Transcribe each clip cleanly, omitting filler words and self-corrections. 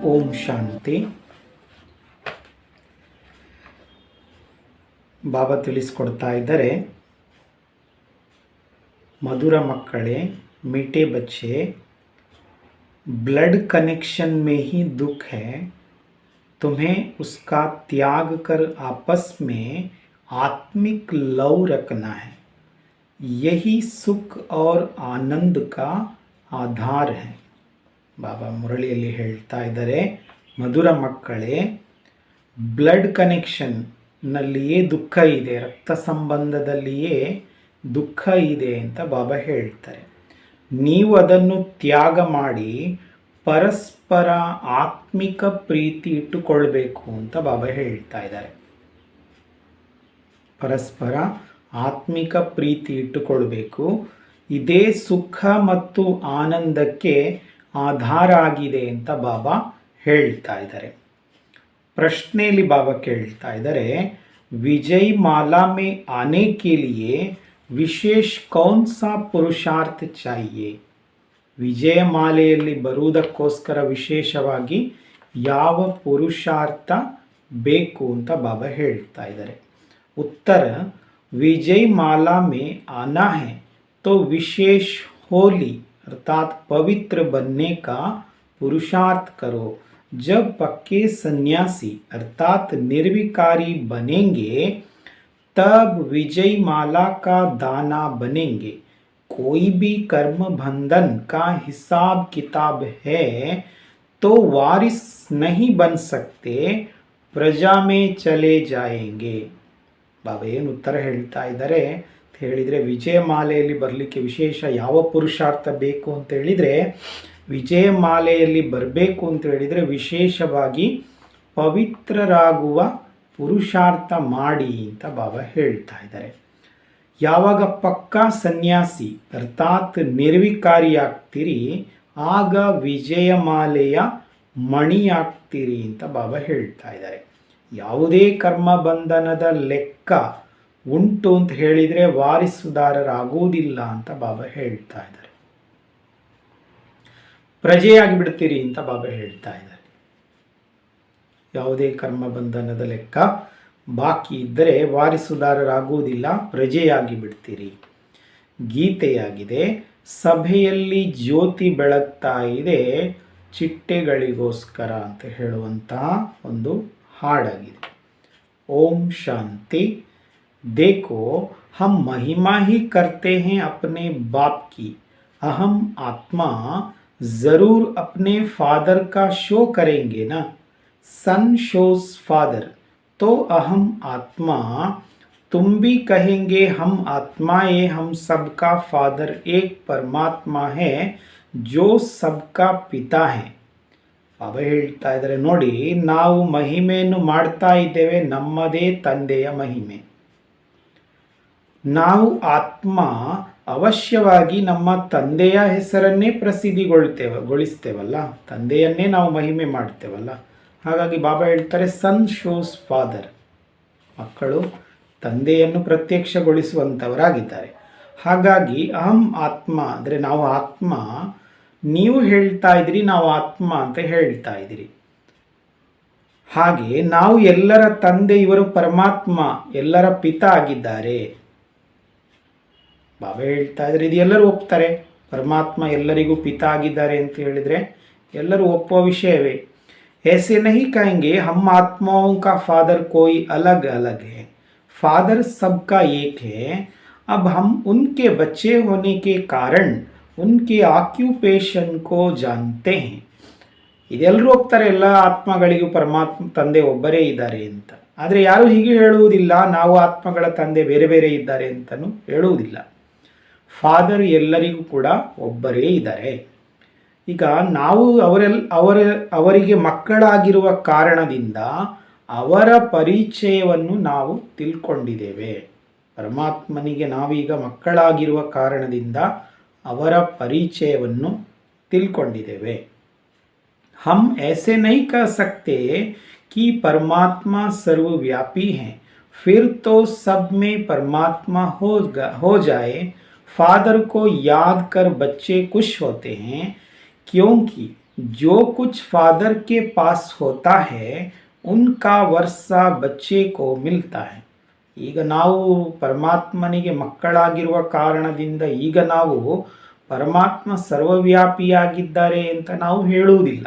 ಓಂ ಶಾಂತಿ. ಬಾಬಾ ತಿಳಿಸ್ಕೊಡ್ತಾ ಇದ್ದಾರೆ, मधुर मಕ್ಕಳೇ, मीठे बच्चे, ब्लड कनेक्शन में ही दुख है. तुम्हें उसका त्याग कर आपस में आत्मिक लव रखना है. यही सुख और आनंद का आधार है. ಬಾಬಾ ಮುರಳಿಯಲ್ಲಿ ಹೇಳ್ತಾ ಇದ್ದಾರೆ, ಮಧುರ ಮಕ್ಕಳೇ, ಬ್ಲಡ್ ಕನೆಕ್ಷನ್ನಲ್ಲಿಯೇ ದುಃಖ ಇದೆ, ರಕ್ತ ಸಂಬಂಧದಲ್ಲಿಯೇ ದುಃಖ ಇದೆ ಅಂತ ಬಾಬಾ ಹೇಳ್ತಾರೆ. ನೀವು ಅದನ್ನು ತ್ಯಾಗ ಮಾಡಿ ಪರಸ್ಪರ ಆತ್ಮಿಕ ಪ್ರೀತಿ ಇಟ್ಟುಕೊಳ್ಬೇಕು ಅಂತ ಬಾಬಾ ಹೇಳ್ತಾ ಇದ್ದಾರೆ. ಪರಸ್ಪರ ಆತ್ಮಿಕ ಪ್ರೀತಿ ಇಟ್ಟುಕೊಳ್ಬೇಕು. ಇದೇ ಸುಖ ಮತ್ತು ಆನಂದಕ್ಕೆ ಆಧಾರ ಆಗಿದೆ ಅಂತ ಬಾಬಾ ಹೇಳ್ತಾ ಇದ್ದಾರೆ. ಪ್ರಶ್ನೆಯಲ್ಲಿ ಬಾಬಾ ಕೇಳ್ತಾ ಇದ್ದಾರೆ, ವಿಜಯ್ ಮಾಲಾ ಮೇ ಆನೆ ಕೆ ಲಿಯೆ ವಿಶೇಷ ಕೌನ್ ಸಾ ಪುರುಷಾರ್ಥ ಚಾಹಿಯೆ. ವಿಜಯ ಮಾಲೆಯಲ್ಲಿ ಬರುವುದಕ್ಕೋಸ್ಕರ ವಿಶೇಷವಾಗಿ ಯಾವ ಪುರುಷಾರ್ಥ ಬೇಕು ಅಂತ ಬಾಬಾ ಹೇಳ್ತಾ ಇದ್ದಾರೆ. ಉತ್ತರ, ವಿಜಯ್ ಮಾಲಾ ಮೇ ಆನಾ ಹೈ ತೋ ವಿಶೇಷ होली अर्थात पवित्र बनने का पुरुषार्थ करो. जब पक्के सन्यासी अर्थात निर्विकारी बनेंगे तब विजय माला का दाना बनेंगे. कोई भी कर्म बंधन का हिसाब किताब है तो वारिस नहीं बन सकते, प्रजा में चले जाएंगे. ಬಾಬಾ ಏನು ಉತ್ತರ ಹೇಳ್ತಾ ಇದ್ದಾರೆ ಅಂತ ಹೇಳಿದರೆ, ವಿಜಯ ಮಾಲೆಯಲ್ಲಿ ಬರಲಿಕ್ಕೆ ವಿಶೇಷ ಯಾವ ಪುರುಷಾರ್ಥ ಬೇಕು ಅಂತ ಹೇಳಿದರೆ, ವಿಜಯ ಮಾಲೆಯಲ್ಲಿ ಬರಬೇಕು ಅಂತ ಹೇಳಿದರೆ ವಿಶೇಷವಾಗಿ ಪವಿತ್ರರಾಗುವ ಪುರುಷಾರ್ಥ ಮಾಡಿ ಅಂತ ಬಾಬಾ ಹೇಳ್ತಾ ಇದ್ದಾರೆ. ಯಾವಾಗ ಪಕ್ಕಾ ಸನ್ಯಾಸಿ ಅರ್ಥಾತ್ ನಿರ್ವಿಕಾರಿಯಾಗ್ತೀರಿ ಆಗ ವಿಜಯ ಮಾಲೆಯ ಮಣಿಯಾಗ್ತೀರಿ ಅಂತ ಬಾಬಾ ಹೇಳ್ತಾ ಇದ್ದಾರೆ. ಯಾವುದೇ ಕರ್ಮ ಬಂಧನದ ಲೆಕ್ಕ ಉಂಟು ಅಂತ ಹೇಳಿದರೆ ವಾರಿಸುದಾರರಾಗುವುದಿಲ್ಲ ಅಂತ ಬಾಬಾ ಹೇಳ್ತಾ ಇದ್ದಾರೆ. ಪ್ರಜೆಯಾಗಿ ಬಿಡ್ತೀರಿ ಅಂತ ಬಾಬಾ ಹೇಳ್ತಾ ಇದ್ದಾರೆ. ಯಾವುದೇ ಕರ್ಮ ಬಂಧನದ ಲೆಕ್ಕ ಬಾಕಿ ಇದ್ದರೆ ವಾರಿಸುದಾರರಾಗುವುದಿಲ್ಲ, ಪ್ರಜೆಯಾಗಿ ಬಿಡ್ತೀರಿ. ಗೀತೆಯಾಗಿದೆ, ಸಭೆಯಲ್ಲಿ ಜ್ಯೋತಿ ಬೆಳಗ್ತಾ ಇದೆ ಚಿಟ್ಟೆಗಳಿಗೋಸ್ಕರ ಅಂತ ಹೇಳುವಂತಹ ಒಂದು ಹಾಡಾಗಿದೆ. ಓಂ ಶಾಂತಿ. देखो हम महिमा ही करते हैं अपने बाप की. अहम आत्मा ज़रूर अपने फादर का शो करेंगे ना. सन शोज फादर, तो अहम आत्मा तुम भी कहेंगे हम आत्माएं, हम सबका फादर एक परमात्मा है जो सबका पिता है. ಬಾಬಾ ಹೇಳ್ತಾ ಇದ್ದಾರೆ, ನೋಡಿ ನಾವು ಮಹಿಮೆಯನ್ನು ಮಾಡ್ತಾ ಇದ್ದೇವೆ, ನಮ್ಮದೇ ತಂದೆಯ ಮಹಿಮೆ. ನಾವು ಆತ್ಮ ಅವಶ್ಯವಾಗಿ ನಮ್ಮ ತಂದೆಯ ಹೆಸರನ್ನೇ ಗೊಳಿಸ್ತೇವಲ್ಲ, ತಂದೆಯನ್ನೇ ನಾವು ಮಹಿಮೆ ಮಾಡ್ತೇವಲ್ಲ. ಹಾಗಾಗಿ ಬಾಬಾ ಹೇಳ್ತಾರೆ, ಸನ್ ಶೋಸ್ ಫಾದರ್, ಮಕ್ಕಳು ತಂದೆಯನ್ನು ಪ್ರತ್ಯಕ್ಷಗೊಳಿಸುವಂಥವರಾಗಿದ್ದಾರೆ. ಹಾಗಾಗಿ ಅಹಂ ಆತ್ಮ ಅಂದರೆ ನಾವು ಆತ್ಮ, ನೀವು ಹೇಳ್ತಾ ಇದ್ದೀರಿ ನಾವು ಆತ್ಮ ಅಂತ ಹೇಳ್ತಾ ಇದ್ದೀರಿ. ಹಾಗೆ ನಾವು ಎಲ್ಲರ ತಂದೆ, ಇವರು ಪರಮಾತ್ಮ, ಎಲ್ಲರ ಪಿತ ಆಗಿದ್ದಾರೆ. ಬಾಬಾ ಹೇಳ್ತಾ ಇದ್ದಾರೆ, ಇದು ಎಲ್ಲರೂ ಒಪ್ತಾರೆ, ಪರಮಾತ್ಮ ಎಲ್ಲರಿಗೂ ಪಿತ ಆಗಿದ್ದಾರೆ ಅಂತ ಹೇಳಿದರೆ ಎಲ್ಲರೂ ಒಪ್ಪುವ ವಿಷಯವೇ. ऐसे नहीं कहेंगे हम आत्माओं का फादर कोई अलग अलग है, फादर सबका एक है. अब हम उनके बच्चे होने के कारण उनके ಆಕ್ಯುಪೇಷನ್ ಕೋ ಜಾನ್ತೆ ಹೈ. ಇದೆಲ್ಲರೂ ಹೋಗ್ತಾರೆ, ಎಲ್ಲ ಆತ್ಮಗಳಿಗೂ ಪರಮಾತ್ಮ ತಂದೆ ಒಬ್ಬರೇ ಇದ್ದಾರೆ ಅಂತ. ಆದರೆ ಯಾರು ಹೀಗೆ ಹೇಳುವುದಿಲ್ಲ, ನಾವು ಆತ್ಮಗಳ ತಂದೆ ಬೇರೆ ಬೇರೆ ಇದ್ದಾರೆ ಅಂತಲೂ ಹೇಳುವುದಿಲ್ಲ. ಫಾದರ್ ಎಲ್ಲರಿಗೂ ಕೂಡ ಒಬ್ಬರೇ ಇದ್ದಾರೆ. ಈಗ ನಾವು ಅವರಿಗೆ ಮಕ್ಕಳಾಗಿರುವ ಕಾರಣದಿಂದ ಅವರ ಪರಿಚಯವನ್ನು ನಾವು ತಿಳ್ಕೊಂಡಿದ್ದೇವೆ. ಪರಮಾತ್ಮನಿಗೆ ನಾವೀಗ ಮಕ್ಕಳಾಗಿರುವ ಕಾರಣದಿಂದ ಅವರ ಪರಿಚಯವನ್ನು ತಿಳ್ಕೊಂಡಿದ್ದೇವೆ. हम ऐसे नहीं कह सकते कि परमात्मा सर्वव्यापी हैं, फिर तो सब में परमात्मा हो जाए. फादर को याद कर बच्चे खुश होते हैं क्योंकि जो कुछ फादर के पास होता है उनका वर्षा बच्चे को मिलता है. ಈಗ ನಾವು ಪರಮಾತ್ಮನಿಗೆ ಮಕ್ಕಳಾಗಿರುವ ಕಾರಣದಿಂದ ಈಗ ನಾವು ಪರಮಾತ್ಮ ಸರ್ವವ್ಯಾಪಿಯಾಗಿದ್ದಾರೆ ಅಂತ ನಾವು ಹೇಳುವುದಿಲ್ಲ.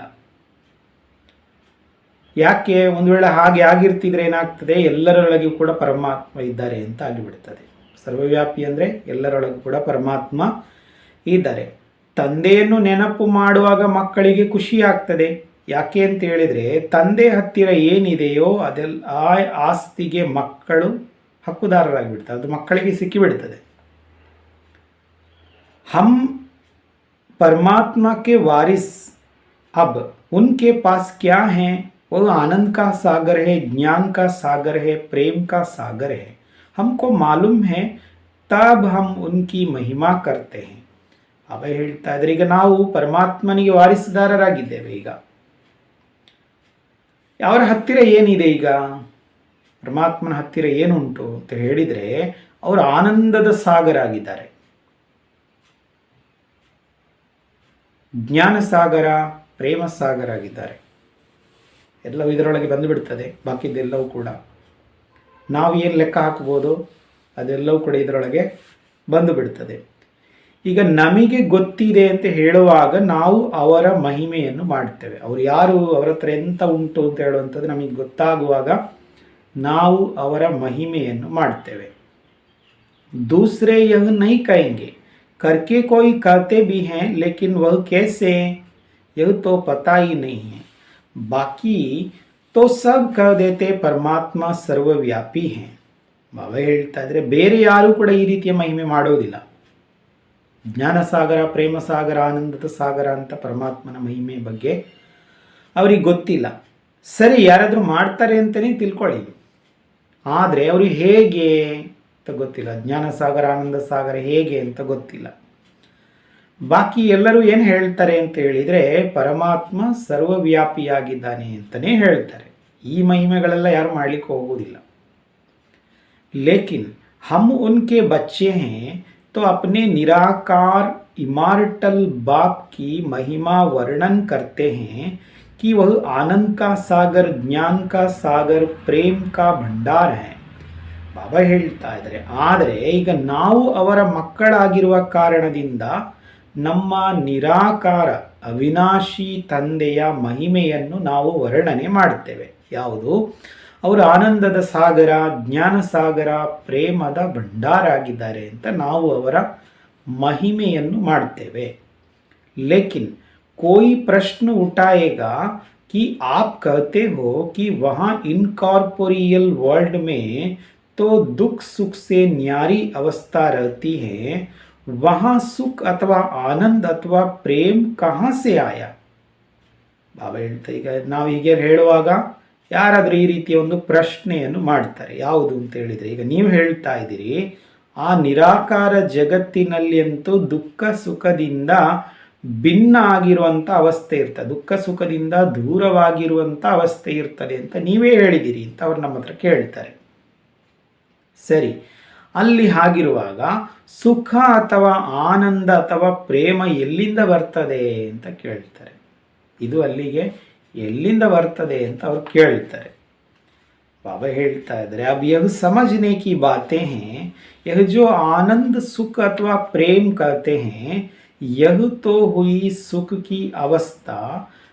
ಯಾಕೆ? ಒಂದು ವೇಳೆ ಹಾಗೆ ಆಗಿರ್ತಿದ್ರೆ ಏನಾಗ್ತದೆ, ಎಲ್ಲರೊಳಗೂ ಕೂಡ ಪರಮಾತ್ಮ ಇದ್ದಾರೆ ಅಂತ ಆಗಿಬಿಡ್ತದೆ. ಸರ್ವವ್ಯಾಪಿ ಅಂದರೆ ಎಲ್ಲರೊಳಗೂ ಕೂಡ ಪರಮಾತ್ಮ ಇದ್ದಾರೆ. ತಂದೆಯನ್ನು ನೆನಪು ಮಾಡುವಾಗ ಮಕ್ಕಳಿಗೆ ಖುಷಿ ಆಗ್ತದೆ. ಯಾಕೆ ಅಂತ ಹೇಳಿದರೆ, ತಂದೆ ಹತ್ತಿರ ಏನಿದೆಯೋ ಅದೆಲ್ಲ ಆ ಆಸ್ತಿಗೆ ಮಕ್ಕಳು ಹಕ್ಕುದಾರರಾಗಿಬಿಡ್ತಾರೆ, ಅದು ಮಕ್ಕಳಿಗೆ ಸಿಕ್ಕಿಬಿಡ್ತದೆ. हम परमात्मा के वारिस, अब उनके पास क्या है? वो आनंद का सागर है, ज्ञान का सागर है, प्रेम का सागर है. हमको मालूम है, तब हम उनकी महिमा करते हैं. अब ಹೇಳ್ತಾ ಇದ್ದಾರೆ, ಈಗ ನಾವು ಪರಮಾತ್ಮನಿಗೆ ವಾರಿಸುದಾರರಾಗಿದ್ದೇವೆ. ಈಗ ಅವರ ಹತ್ತಿರ ಏನಿದೆ? ಈಗ ಪರಮಾತ್ಮನ ಹತ್ತಿರ ಏನುಂಟು ಅಂತ ಹೇಳಿದರೆ, ಅವರು ಆನಂದದ ಸಾಗರ ಆಗಿದ್ದಾರೆ. ಜ್ಞಾನ ಸಾಗರ, ಪ್ರೇಮ ಸಾಗರ ಆಗಿದ್ದಾರೆ. ಎಲ್ಲವೂ ಇದರೊಳಗೆ ಬಂದುಬಿಡ್ತದೆ. ಬಾಕಿದ್ದೆಲ್ಲವೂ ಕೂಡ ನಾವು ಏನು ಲೆಕ್ಕ ಹಾಕ್ಬೋದು ಅದೆಲ್ಲವೂ ಕೂಡ ಇದರೊಳಗೆ ಬಂದು ಬಿಡ್ತದೆ. ಈಗ ನಮಗೆ ಗೊತ್ತಿದೆ ಅಂತ ಹೇಳುವಾಗ ನಾವು ಅವರ ಮಹಿಮೆಯನ್ನು ಮಾಡ್ತೇವೆ. ಅವರು ಯಾರು, ಅವರ ಹತ್ರ ಎಂತ ಉಂಟು ಅಂತ ಹೇಳುವಂಥದ್ದು ನಮಗೆ ಗೊತ್ತಾಗುವಾಗ ನಾವು ಅವರ ಮಹಿಮೆಯನ್ನು ಮಾಡ್ತೇವೆ. दूसरे यह नहीं कहेंगे, करके कोई कहते भी हैं, लेकिन वह कैसे, यह तो पता ही नहीं है. बाकी तो सब कह देते परमात्मा सर्वव्यापी हैं. ಬಾಬಾ ಹೇಳ್ತಾ ಇದ್ರೆ, ಬೇರೆ ಯಾರೂ ಕೂಡ ಈ ರೀತಿಯ ಮಹಿಮೆ ಮಾಡೋದಿಲ್ಲ. ಜ್ಞಾನ ಸಾಗರ, ಪ್ರೇಮ ಸಾಗರ, ಆನಂದದ ಸಾಗರ ಅಂತ ಪರಮಾತ್ಮನ ಮಹಿಮೆ ಬಗ್ಗೆ ಅವ್ರಿಗೆ ಗೊತ್ತಿಲ್ಲ. ಸರಿ, ಯಾರಾದರೂ ಮಾಡ್ತಾರೆ ಅಂತಲೇ ತಿಳ್ಕೊಳ್ಳಿ, ಆದರೆ ಅವ್ರಿಗೆ ಹೇಗೆ ಅಂತ ಗೊತ್ತಿಲ್ಲ. ಜ್ಞಾನ ಸಾಗರ, ಆನಂದ ಸಾಗರ ಹೇಗೆ ಅಂತ ಗೊತ್ತಿಲ್ಲ. ಬಾಕಿ ಎಲ್ಲರೂ ಏನು ಹೇಳ್ತಾರೆ ಅಂತ ಹೇಳಿದರೆ, ಪರಮಾತ್ಮ ಸರ್ವವ್ಯಾಪಿಯಾಗಿದ್ದಾನೆ ಅಂತಲೇ ಹೇಳ್ತಾರೆ. ಈ ಮಹಿಮೆಗಳೆಲ್ಲ ಯಾರು ಮಾಡಲಿಕ್ಕೆ ಹೋಗುವುದಿಲ್ಲ. लेकिन हम उनके बच्चे हैं तो अपने निराकार इमॉर्टल बाप की महिमा वर्णन करते हैं कि वह आनंद का सागर, ज्ञान का सागर, प्रेम का भंडार है. ಬಾಬಾ ಹೇಳ್ತಾ ಇದ್ದಾರೆ, ಆದರೆ ಈಗ ನಾವು ಅವರ ಮಕ್ಕಳಾಗಿರುವ ಕಾರಣದಿಂದ ನಮ್ಮ ನಿರಾಕಾರ ಅವಿನಾಶಿ ತಂದೆಯ ಮಹಿಮೆಯನ್ನು ನಾವು ವರ್ಣನೆ ಮಾಡ್ತೇವೆ. ಯಾವುದು? ಅವರು ಆನಂದದ ಸಾಗರ, ಜ್ಞಾನ ಸಾಗರ, ಪ್ರೇಮದ ಭಂಡಾರ ಆಗಿದ್ದಾರೆ ಅಂತ ನಾವು ಅವರ ಮಹಿಮೆಯನ್ನು ಮಾಡ್ತೇವೆ. ಲೇಕಿನ್ कोई प्रश्न उठाएगा कि आप कहते हो कि वहाँ इनकॉर्पोरियल वर्ल्ड में तो दुख सुख से न्यारी अवस्था रहती है, वहाँ सुख अथवा आनंद अथवा प्रेम कहाँ से आया? ಬಾಬಾ ಹೇಳ್ತಾ, ಈಗ ನಾವು ಹೀಗೆ ಹೇಳುವಾಗ ಯಾರಾದರೂ ಈ ರೀತಿಯ ಒಂದು ಪ್ರಶ್ನೆಯನ್ನು ಮಾಡ್ತಾರೆ. ಯಾವುದು ಅಂತ ಹೇಳಿದರೆ, ಈಗ ನೀವು ಹೇಳ್ತಾ ಇದ್ದೀರಿ ಆ ನಿರಾಕಾರ ಜಗತ್ತಿನಲ್ಲಿ ಅಂತೂ ದುಃಖ ಸುಖದಿಂದ ಭಿನ್ನ ಆಗಿರುವಂಥ ಅವಸ್ಥೆ ಇರ್ತದೆ, ದುಃಖ ಸುಖದಿಂದ ದೂರವಾಗಿರುವಂಥ ಅವಸ್ಥೆ ಇರ್ತದೆ ಅಂತ ನೀವೇ ಹೇಳಿದ್ದೀರಿ ಅಂತ ಅವ್ರು ನಮ್ಮ ಹತ್ರ ಕೇಳ್ತಾರೆ. ಸರಿ, ಅಲ್ಲಿ ಹಾಗಿರುವಾಗ ಸುಖ ಅಥವಾ ಆನಂದ ಅಥವಾ ಪ್ರೇಮ ಎಲ್ಲಿಂದ ಬರ್ತದೆ ಅಂತ ಕೇಳ್ತಾರೆ. ಇದು ಅಲ್ಲಿಗೆ ಎಲ್ಲಿಂದ ಬರ್ತದೆ ಅಂತ ಅವ್ರು ಕೇಳ್ತಾರೆ. ಬಾಬಾ ಹೇಳ್ತಾ ಇದ್ದಾರೆ, अब यह समझने की बातें हैं, यह जो आनंद सुख अथवा प्रेम कहते हैं, यह तो हुई सुख की अवस्था,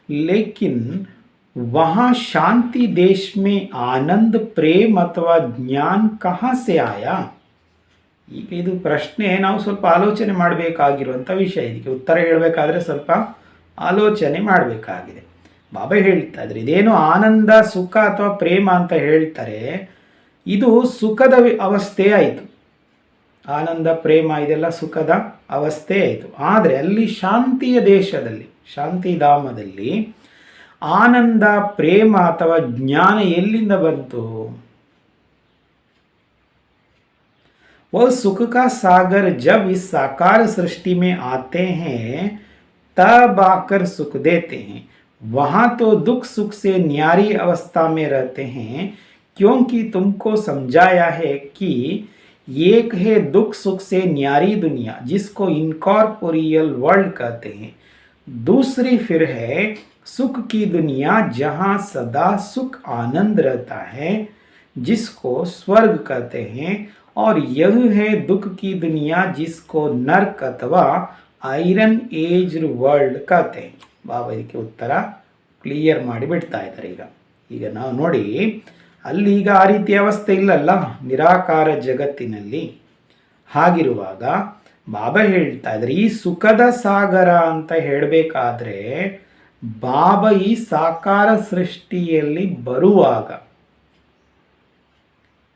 लेकिन वहाँ शांति देश में आनंद प्रेम अथवा ज्ञान कहाँ से आया? ಈಗ ಇದು ಪ್ರಶ್ನೆ ನಾವು ಸ್ವಲ್ಪ ಆಲೋಚನೆ ಮಾಡಬೇಕಾಗಿರುವಂಥ ವಿಷಯ. ಇದಕ್ಕೆ ಉತ್ತರ ಹೇಳಬೇಕಾದ್ರೆ ಸ್ವಲ್ಪ ಆಲೋಚನೆ ಮಾಡಬೇಕಾಗಿದೆ. ಬಾಬಾ ಹೇಳ್ತಾ ಇದ್ದಾರೆ, ಇದೇನು ಆನಂದ ಸುಖ ಅಥವಾ ಪ್ರೇಮ ಅಂತ ಹೇಳ್ತಾರೆ, ಇದು ಸುಖದ ಅವಸ್ಥೆ ಆಯಿತು. ಆನಂದ ಪ್ರೇಮ ಇದೆಲ್ಲ ಸುಖದ ಅವಸ್ಥೆ ಆಯಿತು. ಆದರೆ ಅಲ್ಲಿ ಶಾಂತಿಯ ದೇಶದಲ್ಲಿ, ಶಾಂತಿಧಾಮದಲ್ಲಿ ಆನಂದ ಪ್ರೇಮ ಅಥವಾ ಜ್ಞಾನ ಎಲ್ಲಿಂದ ಬಂತು? वह सुख का सागर जब इस साकार सृष्टि में आते हैं तब आकर सुख देते हैं. वहाँ तो दुख सुख से न्यारी अवस्था में रहते हैं, क्योंकि तुमको समझाया है कि एक है दुख सुख से न्यारी दुनिया जिसको इनकॉर्पोरियल वर्ल्ड कहते हैं. दूसरी फिर है सुख की दुनिया जहां सदा सुख आनंद रहता है, जिसको स्वर्ग कहते हैं। और यह है दुख की दुनिया जिसको नर्क अथवा ಐರನ್ ಏಜ್ ವರ್ಲ್ಡ್ कहते हैं। ಬಾಬಾ ಇದಕ್ಕೆ ಉತ್ತರ ಕ್ಲಿಯರ್ ಮಾಡಿ ಬಿಡ್ತಾ ಇದ್ದಾರೆ। ಈಗ ನಾವು ನೋಡಿ, ಅಲ್ಲಿ ಈಗ ಆ ರೀತಿಯ ಅವಸ್ಥೆ ಇಲ್ಲಲ್ಲ ನಿರಾಕಾರ ಜಗತ್ತಿನಲ್ಲಿ। ಹಾಗಿರುವಾಗ ಬಾಬಾ ಹೇಳ್ತಾ ಇದ್ದಾರೆ, ಈ ಸುಖದ ಸಾಗರ ಅಂತ ಹೇಳಬೇಕಾದ್ರೆ ಬಾಬಾ ಈ ಸಾಕಾರ ಸೃಷ್ಟಿಯಲ್ಲಿ ಬರುವಾಗ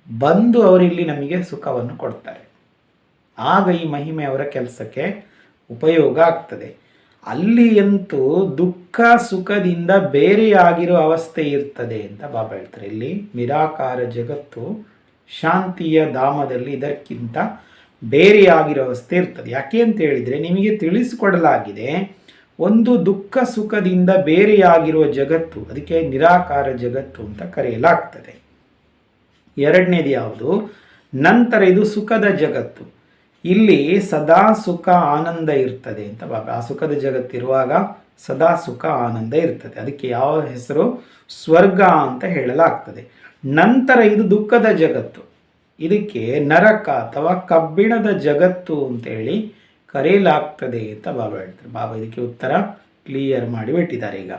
ಬಂದು ಅವರಿಲ್ಲಿ ನಮಗೆ ಸುಖವನ್ನು ಕೊಡ್ತಾರೆ। ಆಗ ಈ ಮಹಿಮೆ ಅವರ ಕೆಲಸಕ್ಕೆ ಉಪಯೋಗ ಆಗ್ತದೆ। ಅಲ್ಲಿ ಅಂತೂ ದುಃಖ ಸುಖದಿಂದ ಬೇರೆಯಾಗಿರೋ ಅವಸ್ಥೆ ಇರ್ತದೆ ಅಂತ ಬಾಬಾ ಹೇಳ್ತಾರೆ। ಇಲ್ಲಿ ನಿರಾಕಾರ ಜಗತ್ತು ಶಾಂತಿಯ ಧಾಮದಲ್ಲಿ ಇದಕ್ಕಿಂತ ಬೇರೆಯಾಗಿರೋ ಅವಸ್ಥೆ ಇರ್ತದೆ। ಯಾಕೆ ಅಂತ ಹೇಳಿದರೆ ನಿಮಗೆ ತಿಳಿಸಿಕೊಡಲಾಗಿದೆ, ಒಂದು ದುಃಖ ಸುಖದಿಂದ ಬೇರೆಯಾಗಿರುವ ಜಗತ್ತು, ಅದಕ್ಕೆ ನಿರಾಕಾರ ಜಗತ್ತು ಅಂತ ಕರೆಯಲಾಗ್ತದೆ। ಎರಡನೇದು ಯಾವುದು? ನಂತರ ಇದು ಸುಖದ ಜಗತ್ತು, ಇಲ್ಲಿ ಸದಾ ಸುಖ ಆನಂದ ಇರ್ತದೆ ಅಂತ ಬಾಬಾ। ಆ ಸುಖದ ಜಗತ್ತಿರುವಾಗ ಸದಾ ಸುಖ ಆನಂದ ಇರ್ತದೆ, ಅದಕ್ಕೆ ಯಾವ ಹೆಸರು? ಸ್ವರ್ಗ ಅಂತ ಹೇಳಲಾಗ್ತದೆ। ನಂತರ ಇದು ದುಃಖದ ಜಗತ್ತು, ಇದಕ್ಕೆ ನರಕ ಅಥವಾ ಕಬ್ಬಿಣದ ಜಗತ್ತು ಅಂತೇಳಿ ಕರೆಯಲಾಗ್ತದೆ ಅಂತ ಬಾಬಾ ಹೇಳ್ತಾರೆ। ಬಾಬಾ ಇದಕ್ಕೆ ಉತ್ತರ ಕ್ಲಿಯರ್ ಮಾಡಿಬಿಟ್ಟಿದ್ದಾರೆ। ಈಗ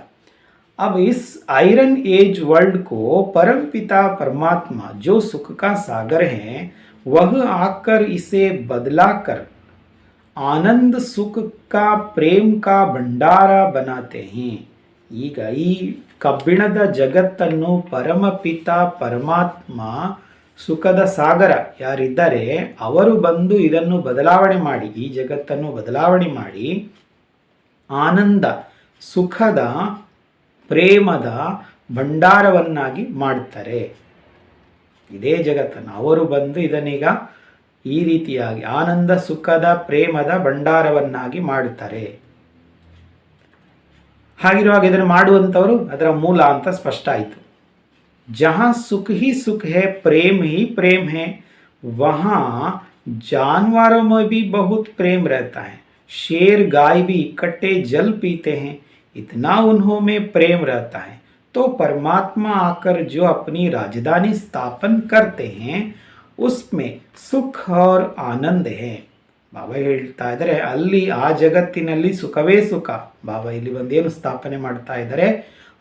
अब इस आयरन एज वर्ल्ड को परमपिता परमात्मा जो सुख का सागर है, वह आकर इसे बदलाकर आनंद सुख का प्रेम का भंडार बनाते हैं। ಈಗ ಈ ಕಬ್ಬಿಣದ ಜಗತ್ತನ್ನು ಪರಮಪಿತ ಪರಮಾತ್ಮ ಸುಖದ ಸಾಗರ ಯಾರಿದ್ದಾರೆ ಅವರು ಬಂದು ಇದನ್ನು ಬದಲಾವಣೆ ಮಾಡಿ, ಈ ಜಗತ್ತನ್ನು ಬದಲಾವಣೆ ಮಾಡಿ ಆನಂದ ಸುಖದ ಪ್ರೇಮದ ಭಂಡಾರವನ್ನಾಗಿ ಮಾಡ್ತಾರೆ। ಇದೇ ಜಗತ್ತನ್ನು ಅವರು ಬಂದು ಇದನ್ನೀಗ ಈ ರೀತಿಯಾಗಿ ಆನಂದ ಸುಖದ ಪ್ರೇಮದ ಭಂಡಾರವನ್ನಾಗಿ ಮಾಡುತ್ತಾರೆ। ಹಾಗಿರುವಾಗ ಇದನ್ನು ಮಾಡುವಂಥವರು ಅದರ ಮೂಲ ಅಂತ ಸ್ಪಷ್ಟ ಆಯಿತು। ಜहाँ सुख ही सुख है, प्रेम ही प्रेम है, वहाँ जानवरों में भी बहुत प्रेम रहता है। शेर गाय भी इकट्ठे जल पीते हैं, इतना उन्हों में प्रेम रहता है। तो परमात्मा आकर जो अपनी राजधानी स्थापन करते हैं उसमें सुख और आनंद है। ಬಾಬಾ ಹೇಳ್ತಾ ಇದ್ದಾರೆ, ಅಲ್ಲಿ ಆ ಜಗತ್ತಿನಲ್ಲಿ ಸುಖವೇ ಸುಖ। ಬಾಬಾ ಇಲ್ಲಿ ಬಂದೇನು ಸ್ಥಾಪನೆ ಮಾಡ್ತಾ ಇದ್ದಾರೆ,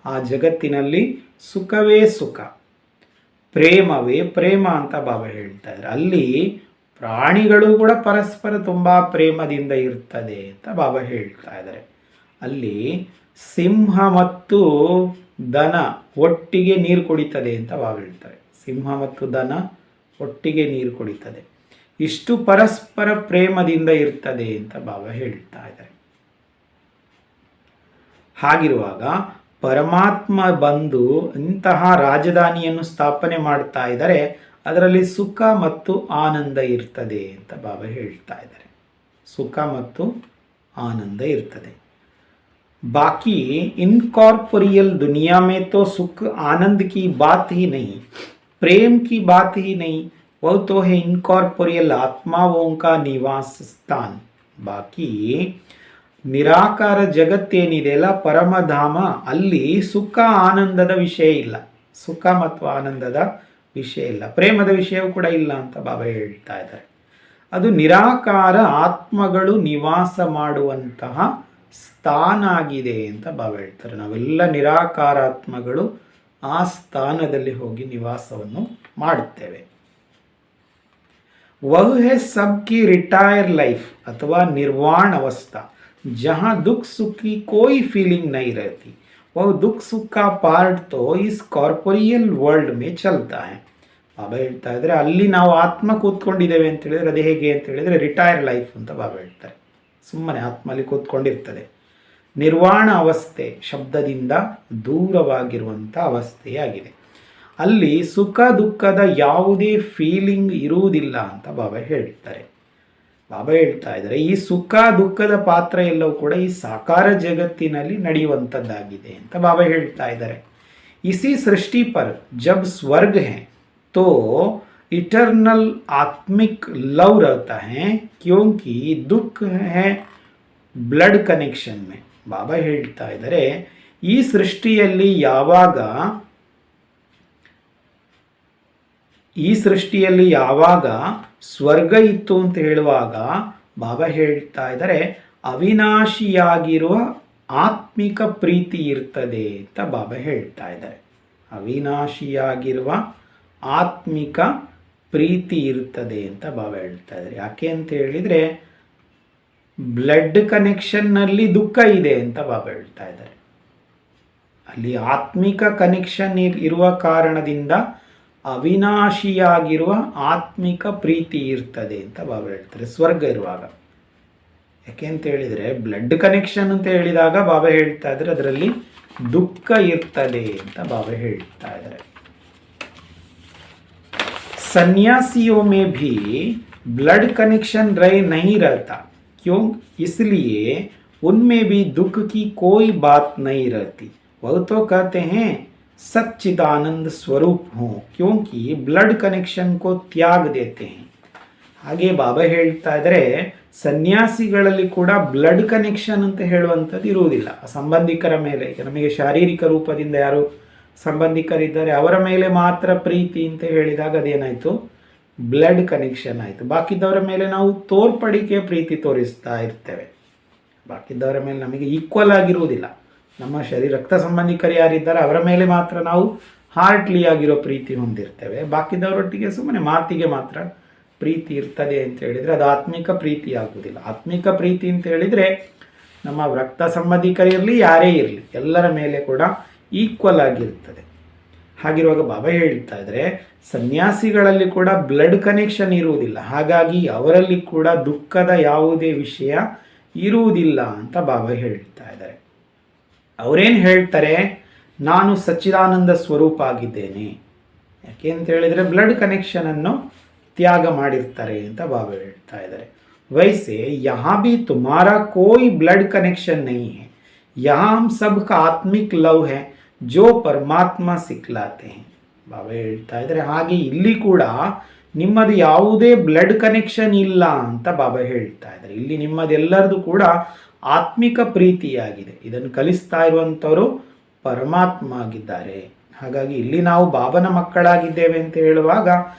ಆ ಜಗತ್ತಿನಲ್ಲಿ ಸುಖವೇ ಸುಖ, ಪ್ರೇಮವೇ ಪ್ರೇಮ ಅಂತ ಬಾಬಾ ಹೇಳ್ತಾ ಇದ್ದಾರೆ। ಅಲ್ಲಿ ಪ್ರಾಣಿಗಳು ಕೂಡ ಪರಸ್ಪರ ತುಂಬ ಪ್ರೇಮದಿಂದ ಇರ್ತದೆ ಅಂತ ಬಾಬಾ ಹೇಳ್ತಾ ಇದ್ದಾರೆ। ಅಲ್ಲಿ ಸಿಂಹ ಮತ್ತು ದನ ಒಟ್ಟಿಗೆ ನೀರು ಕುಡಿತದೆ ಅಂತ ಬಾಬಾ ಹೇಳ್ತಾರೆ। ಸಿಂಹ ಮತ್ತು ದನ ಒಟ್ಟಿಗೆ ನೀರು ಕುಡಿತದೆ, ಇಷ್ಟು ಪರಸ್ಪರ ಪ್ರೇಮದಿಂದ ಇರ್ತದೆ ಅಂತ ಬಾಬಾ ಹೇಳ್ತಾ ಇದ್ದಾರೆ। ಹಾಗಿರುವಾಗ ಪರಮಾತ್ಮ ಬಂದು ಇಂತಹ ರಾಜಧಾನಿಯನ್ನು ಸ್ಥಾಪನೆ ಮಾಡ್ತಾ ಇದ್ದಾರೆ, ಅದರಲ್ಲಿ ಸುಖ ಮತ್ತು ಆನಂದ ಇರ್ತದೆ ಅಂತ ಬಾಬಾ ಹೇಳ್ತಾ ಇದ್ದಾರೆ। ಸುಖ ಮತ್ತು ಆನಂದ ಇರ್ತದೆ। बाकी इनकॉर्पोरियल दुनिया में तो सुख आनंद की बात ही नहीं, प्रेम की बात ही नहीं, वह तो है इनकॉर्पोरियल आत्माओं का निवास स्थान। बाकी ನಿರಾಕಾರ ಜಗತ್ತೇನಿದೆಯಲ್ಲ ಪರಮಧಾಮ, ಅಲ್ಲಿ ಸುಖ ಆನಂದದ ವಿಷಯ ಇಲ್ಲ, ಸುಖ ಮತ್ತು ಆನಂದದ ವಿಷಯ ಇಲ್ಲ, ಪ್ರೇಮದ ವಿಷಯವೂ ಕೂಡ ಇಲ್ಲ ಅಂತ ಬಾಬಾ ಹೇಳ್ತಾ ಇದ್ದಾರೆ। ಅದು ನಿರಾಕಾರ ಆತ್ಮಗಳು ನಿವಾಸ ಮಾಡುವಂತಹ ಸ್ಥಾನ ಆಗಿದೆ ಅಂತ ಬಾಬಾ ಹೇಳ್ತಾರೆ। ನಾವೆಲ್ಲ ನಿರಾಕಾರಾತ್ಮಗಳು ಆ ಸ್ಥಾನದಲ್ಲಿ ಹೋಗಿ ನಿವಾಸವನ್ನು ಮಾಡುತ್ತೇವೆ। वह है सबकी रिटायर लाइफ अथवा निर्वाण अवस्था, जहाँ दुख सुख की कोई फीलिंग नहीं रहती। वह दुख सुख का पार्ट तो इस कॉर्पोरियल वर्ल्ड में चलता है। ಬಾಬಾ ಹೇಳ್ತಾ ಇದ್ದಾರೆ, ಅಲ್ಲಿ ನಾವು ಆತ್ಮ ಕೂತ್ಕೊಂಡಿದ್ದೇವೆ ಅಂತ ಹೇಳಿದ್ರೆ ಅದು ಹೇಗೆ ಅಂತ ಹೇಳಿದರೆ ರಿಟೈರ್ ಲೈಫ್ ಅಂತ ಬಾಬಾ ಹೇಳ್ತಾರೆ। ಸುಮ್ಮನೆ ಆತ್ಮ ಅಲ್ಲಿ ಕೂತ್ಕೊಂಡಿರ್ತದೆ, ನಿರ್ವಾಣ ಅವಸ್ಥೆ ಶಬ್ದದಿಂದ ದೂರವಾಗಿರುವಂಥ ಅವಸ್ಥೆಯಾಗಿದೆ। ಅಲ್ಲಿ ಸುಖ ದುಃಖದ ಯಾವುದೇ ಫೀಲಿಂಗ್ ಇರುವುದಿಲ್ಲ ಅಂತ ಬಾಬಾ ಹೇಳ್ತಾರೆ। ಬಾಬಾ ಹೇಳ್ತಾ ಇದ್ದಾರೆ, ಈ ಸುಖ ದುಃಖದ ಪಾತ್ರ ಎಲ್ಲವೂ ಕೂಡ ಈ ಸಾಕಾರ ಜಗತ್ತಿನಲ್ಲಿ ನಡೆಯುವಂಥದ್ದಾಗಿದೆ ಅಂತ ಬಾಬಾ ಹೇಳ್ತಾ ಇದ್ದಾರೆ। इसी सृष्टि पर जब स्वर्ग है तो इटर्नल आत्मिक लव रहता है, क्योंकि दुख है ब्लड कनेक्शन में। ಬಾಬಾ ಹೇಳ್ತಾ ಇದ್ದಾರೆ, ಈ ಸೃಷ್ಟಿಯಲ್ಲಿ ಯಾವಾಗ ಸ್ವರ್ಗ ಇತ್ತು ಅಂತ ಹೇಳುವಾಗ ಬಾಬಾ ಹೇಳ್ತಾ ಇದ್ದಾರೆ, ಅವಿನಾಶಿಯಾಗಿರುವ ಆತ್ಮಿಕ ಪ್ರೀತಿ ಇರ್ತದೆ ಅಂತ ಬಾಬಾ ಹೇಳ್ತಾ ಇದ್ದಾರೆ. ಅವಿನಾಶಿಯಾಗಿರುವ ಆತ್ಮಿಕ ಪ್ರೀತಿ ಇರ್ತದೆ ಅಂತ ಬಾಬಾ ಹೇಳ್ತಾ ಇದ್ದಾರೆ. ಯಾಕೆ ಅಂತ ಹೇಳಿದರೆ, ಬ್ಲಡ್ ಕನೆಕ್ಷನ್ನಲ್ಲಿ ದುಃಖ ಇದೆ ಅಂತ ಬಾಬಾ ಹೇಳ್ತಾ ಇದ್ದಾರೆ. ಅಲ್ಲಿ ಆತ್ಮಿಕ ಕನೆಕ್ಷನ್ ಇರುವ ಕಾರಣದಿಂದ ಅವಿನಾಶಿಯಾಗಿರುವ ಆತ್ಮಿಕ ಪ್ರೀತಿ ಇರ್ತದೆ ಅಂತ ಬಾಬಾ ಹೇಳ್ತಾರೆ ಸ್ವರ್ಗ ಇರುವಾಗ. ಯಾಕೆ ಅಂತ ಹೇಳಿದರೆ, ಬ್ಲಡ್ ಕನೆಕ್ಷನ್ ಅಂತ ಹೇಳಿದಾಗ ಬಾಬಾ ಹೇಳ್ತಾ ಇದ್ದಾರೆ ಅದರಲ್ಲಿ ದುಃಖ ಇರ್ತದೆ ಅಂತ ಬಾಬಾ ಹೇಳ್ತಾ ಇದ್ದಾರೆ. सन्यासियों में भी ब्लड कनेक्शन नहीं रहता, क्यों? इसलिए उनमें भी दुख की कोई बात नहीं रहती. वह तो कहते हैं सच्चिदानंद स्वरूप हो, क्योंकि ब्लड कनेक्शन को त्याग देते हैं. ಹಾಗೆ ಬಾಬಾ ಹೇಳ್ತಾ ಇದ್ದಾರೆ, ಸನ್ಯಾಸಿಗಳಲ್ಲಿ ಕೂಡ ಬ್ಲಡ್ ಕನೆಕ್ಷನ್ ಅಂತ ಹೇಳುವಂಥದ್ದು ಇರುವುದಿಲ್ಲ. ಸಂಬಂಧಿಕರ ಮೇಲೆ, ಈಗ ನಮಗೆ ಶಾರೀರಿಕ ರೂಪದಿಂದ ಯಾರು ಸಂಬಂಧಿಕರಿದ್ದಾರೆ ಅವರ ಮೇಲೆ ಮಾತ್ರ ಪ್ರೀತಿ ಅಂತ ಹೇಳಿದಾಗ ಅದೇನಾಯಿತು, ಬ್ಲಡ್ ಕನೆಕ್ಷನ್ ಆಯಿತು. ಬಾಕಿದ್ದವರ ಮೇಲೆ ನಾವು ತೋರ್ಪಡಿಕೆ ಪ್ರೀತಿ ತೋರಿಸ್ತಾ ಇರ್ತೇವೆ. ಬಾಕಿದ್ದವರ ಮೇಲೆ ನಮಗೆ ಈಕ್ವಲ್ ಆಗಿರುವುದಿಲ್ಲ. ನಮ್ಮ ರಕ್ತ ಸಂಬಂಧಿಕರು ಯಾರಿದ್ದಾರೆ ಅವರ ಮೇಲೆ ಮಾತ್ರ ನಾವು ಹಾರ್ಟ್ಲಿ ಆಗಿರೋ ಪ್ರೀತಿ ಹೊಂದಿರ್ತೇವೆ. ಬಾಕಿದವರೊಟ್ಟಿಗೆ ಸುಮ್ಮನೆ ಮಾತಿಗೆ ಮಾತ್ರ ಪ್ರೀತಿ ಇರ್ತದೆ ಅಂತ ಹೇಳಿದರೆ ಅದು ಆತ್ಮಿಕ ಪ್ರೀತಿ ಆಗುವುದಿಲ್ಲ. ಆತ್ಮಿಕ ಪ್ರೀತಿ ಅಂತ ಹೇಳಿದರೆ ನಮ್ಮ ರಕ್ತ ಸಂಬಂಧಿಕರಿರಲಿ ಯಾರೇ ಇರಲಿ ಎಲ್ಲರ ಮೇಲೆ ಕೂಡ ಈಕ್ವಲ್ ಆಗಿರ್ತದೆ. ಹಾಗಿರುವಾಗ ಬಾಬಾ ಹೇಳ್ತಾ ಇದ್ದಾರೆ, ಸನ್ಯಾಸಿಗಳಲ್ಲಿ ಕೂಡ ಬ್ಲಡ್ ಕನೆಕ್ಷನ್ ಇರುವುದಿಲ್ಲ, ಹಾಗಾಗಿ ಅವರಲ್ಲಿ ಕೂಡ ದುಃಖದ ಯಾವುದೇ ವಿಷಯ ಇರುವುದಿಲ್ಲ ಅಂತ ಬಾಬಾ ಹೇಳ್ತಾ ಇದ್ದಾರೆ. ಅವರೇನು ಹೇಳ್ತಾರೆ, ನಾನು ಸಚ್ಚಿದಾನಂದ ಸ್ವರೂಪ ಆಗಿದ್ದೇನೆ. ಯಾಕೆ ಅಂತ ಹೇಳಿದರೆ ಬ್ಲಡ್ ಕನೆಕ್ಷನನ್ನು ತ್ಯಾಗ ಮಾಡಿರ್ತಾರೆ ಅಂತ ಬಾಬಾ ಹೇಳ್ತಾ ಇದ್ದಾರೆ. ವೈಸೆ ಯಹಾ ಭಿ ತುಮಾರಾ ಕೋಯಿ ಬ್ಲಡ್ ಕನೆಕ್ಷನ್ ನಹೀ ಹೈ, ಯಹಾ ಹಮ್ ಸಬ್ಕಾ ಆತ್ಮಿಕ್ ಲವ್ ಹೈ ಜೋ ಪರಮಾತ್ಮ ಸಿಕ್ಲಾತೆ ಹೈ. ಬಾಬಾ ಹೇಳ್ತಾ ಇದ್ದಾರೆ, ಹಾಗೆ ಇಲ್ಲಿ ಕೂಡ ನಿಮ್ಮದು ಯಾವುದೇ ಬ್ಲಡ್ ಕನೆಕ್ಷನ್ ಇಲ್ಲ ಅಂತ ಬಾಬಾ ಹೇಳ್ತಾ ಇದ್ದಾರೆ. ಇಲ್ಲಿ ನಿಮ್ಮದೆಲ್ಲರದು ಕೂಡ ಆತ್ಮಿಕ ಪ್ರೀತಿಯಾಗಿದೆ. ಇದನ್ನು ಕಲಿಸ್ತಾ ಇರುವಂಥವರು ಪರಮಾತ್ಮ ಆಗಿದ್ದಾರೆ. ಹಾಗಾಗಿ ಇಲ್ಲಿ ನಾವು ಬಾಬನ ಮಕ್ಕಳಾಗಿದ್ದೇವೆ ಅಂತ ಹೇಳುವಾಗ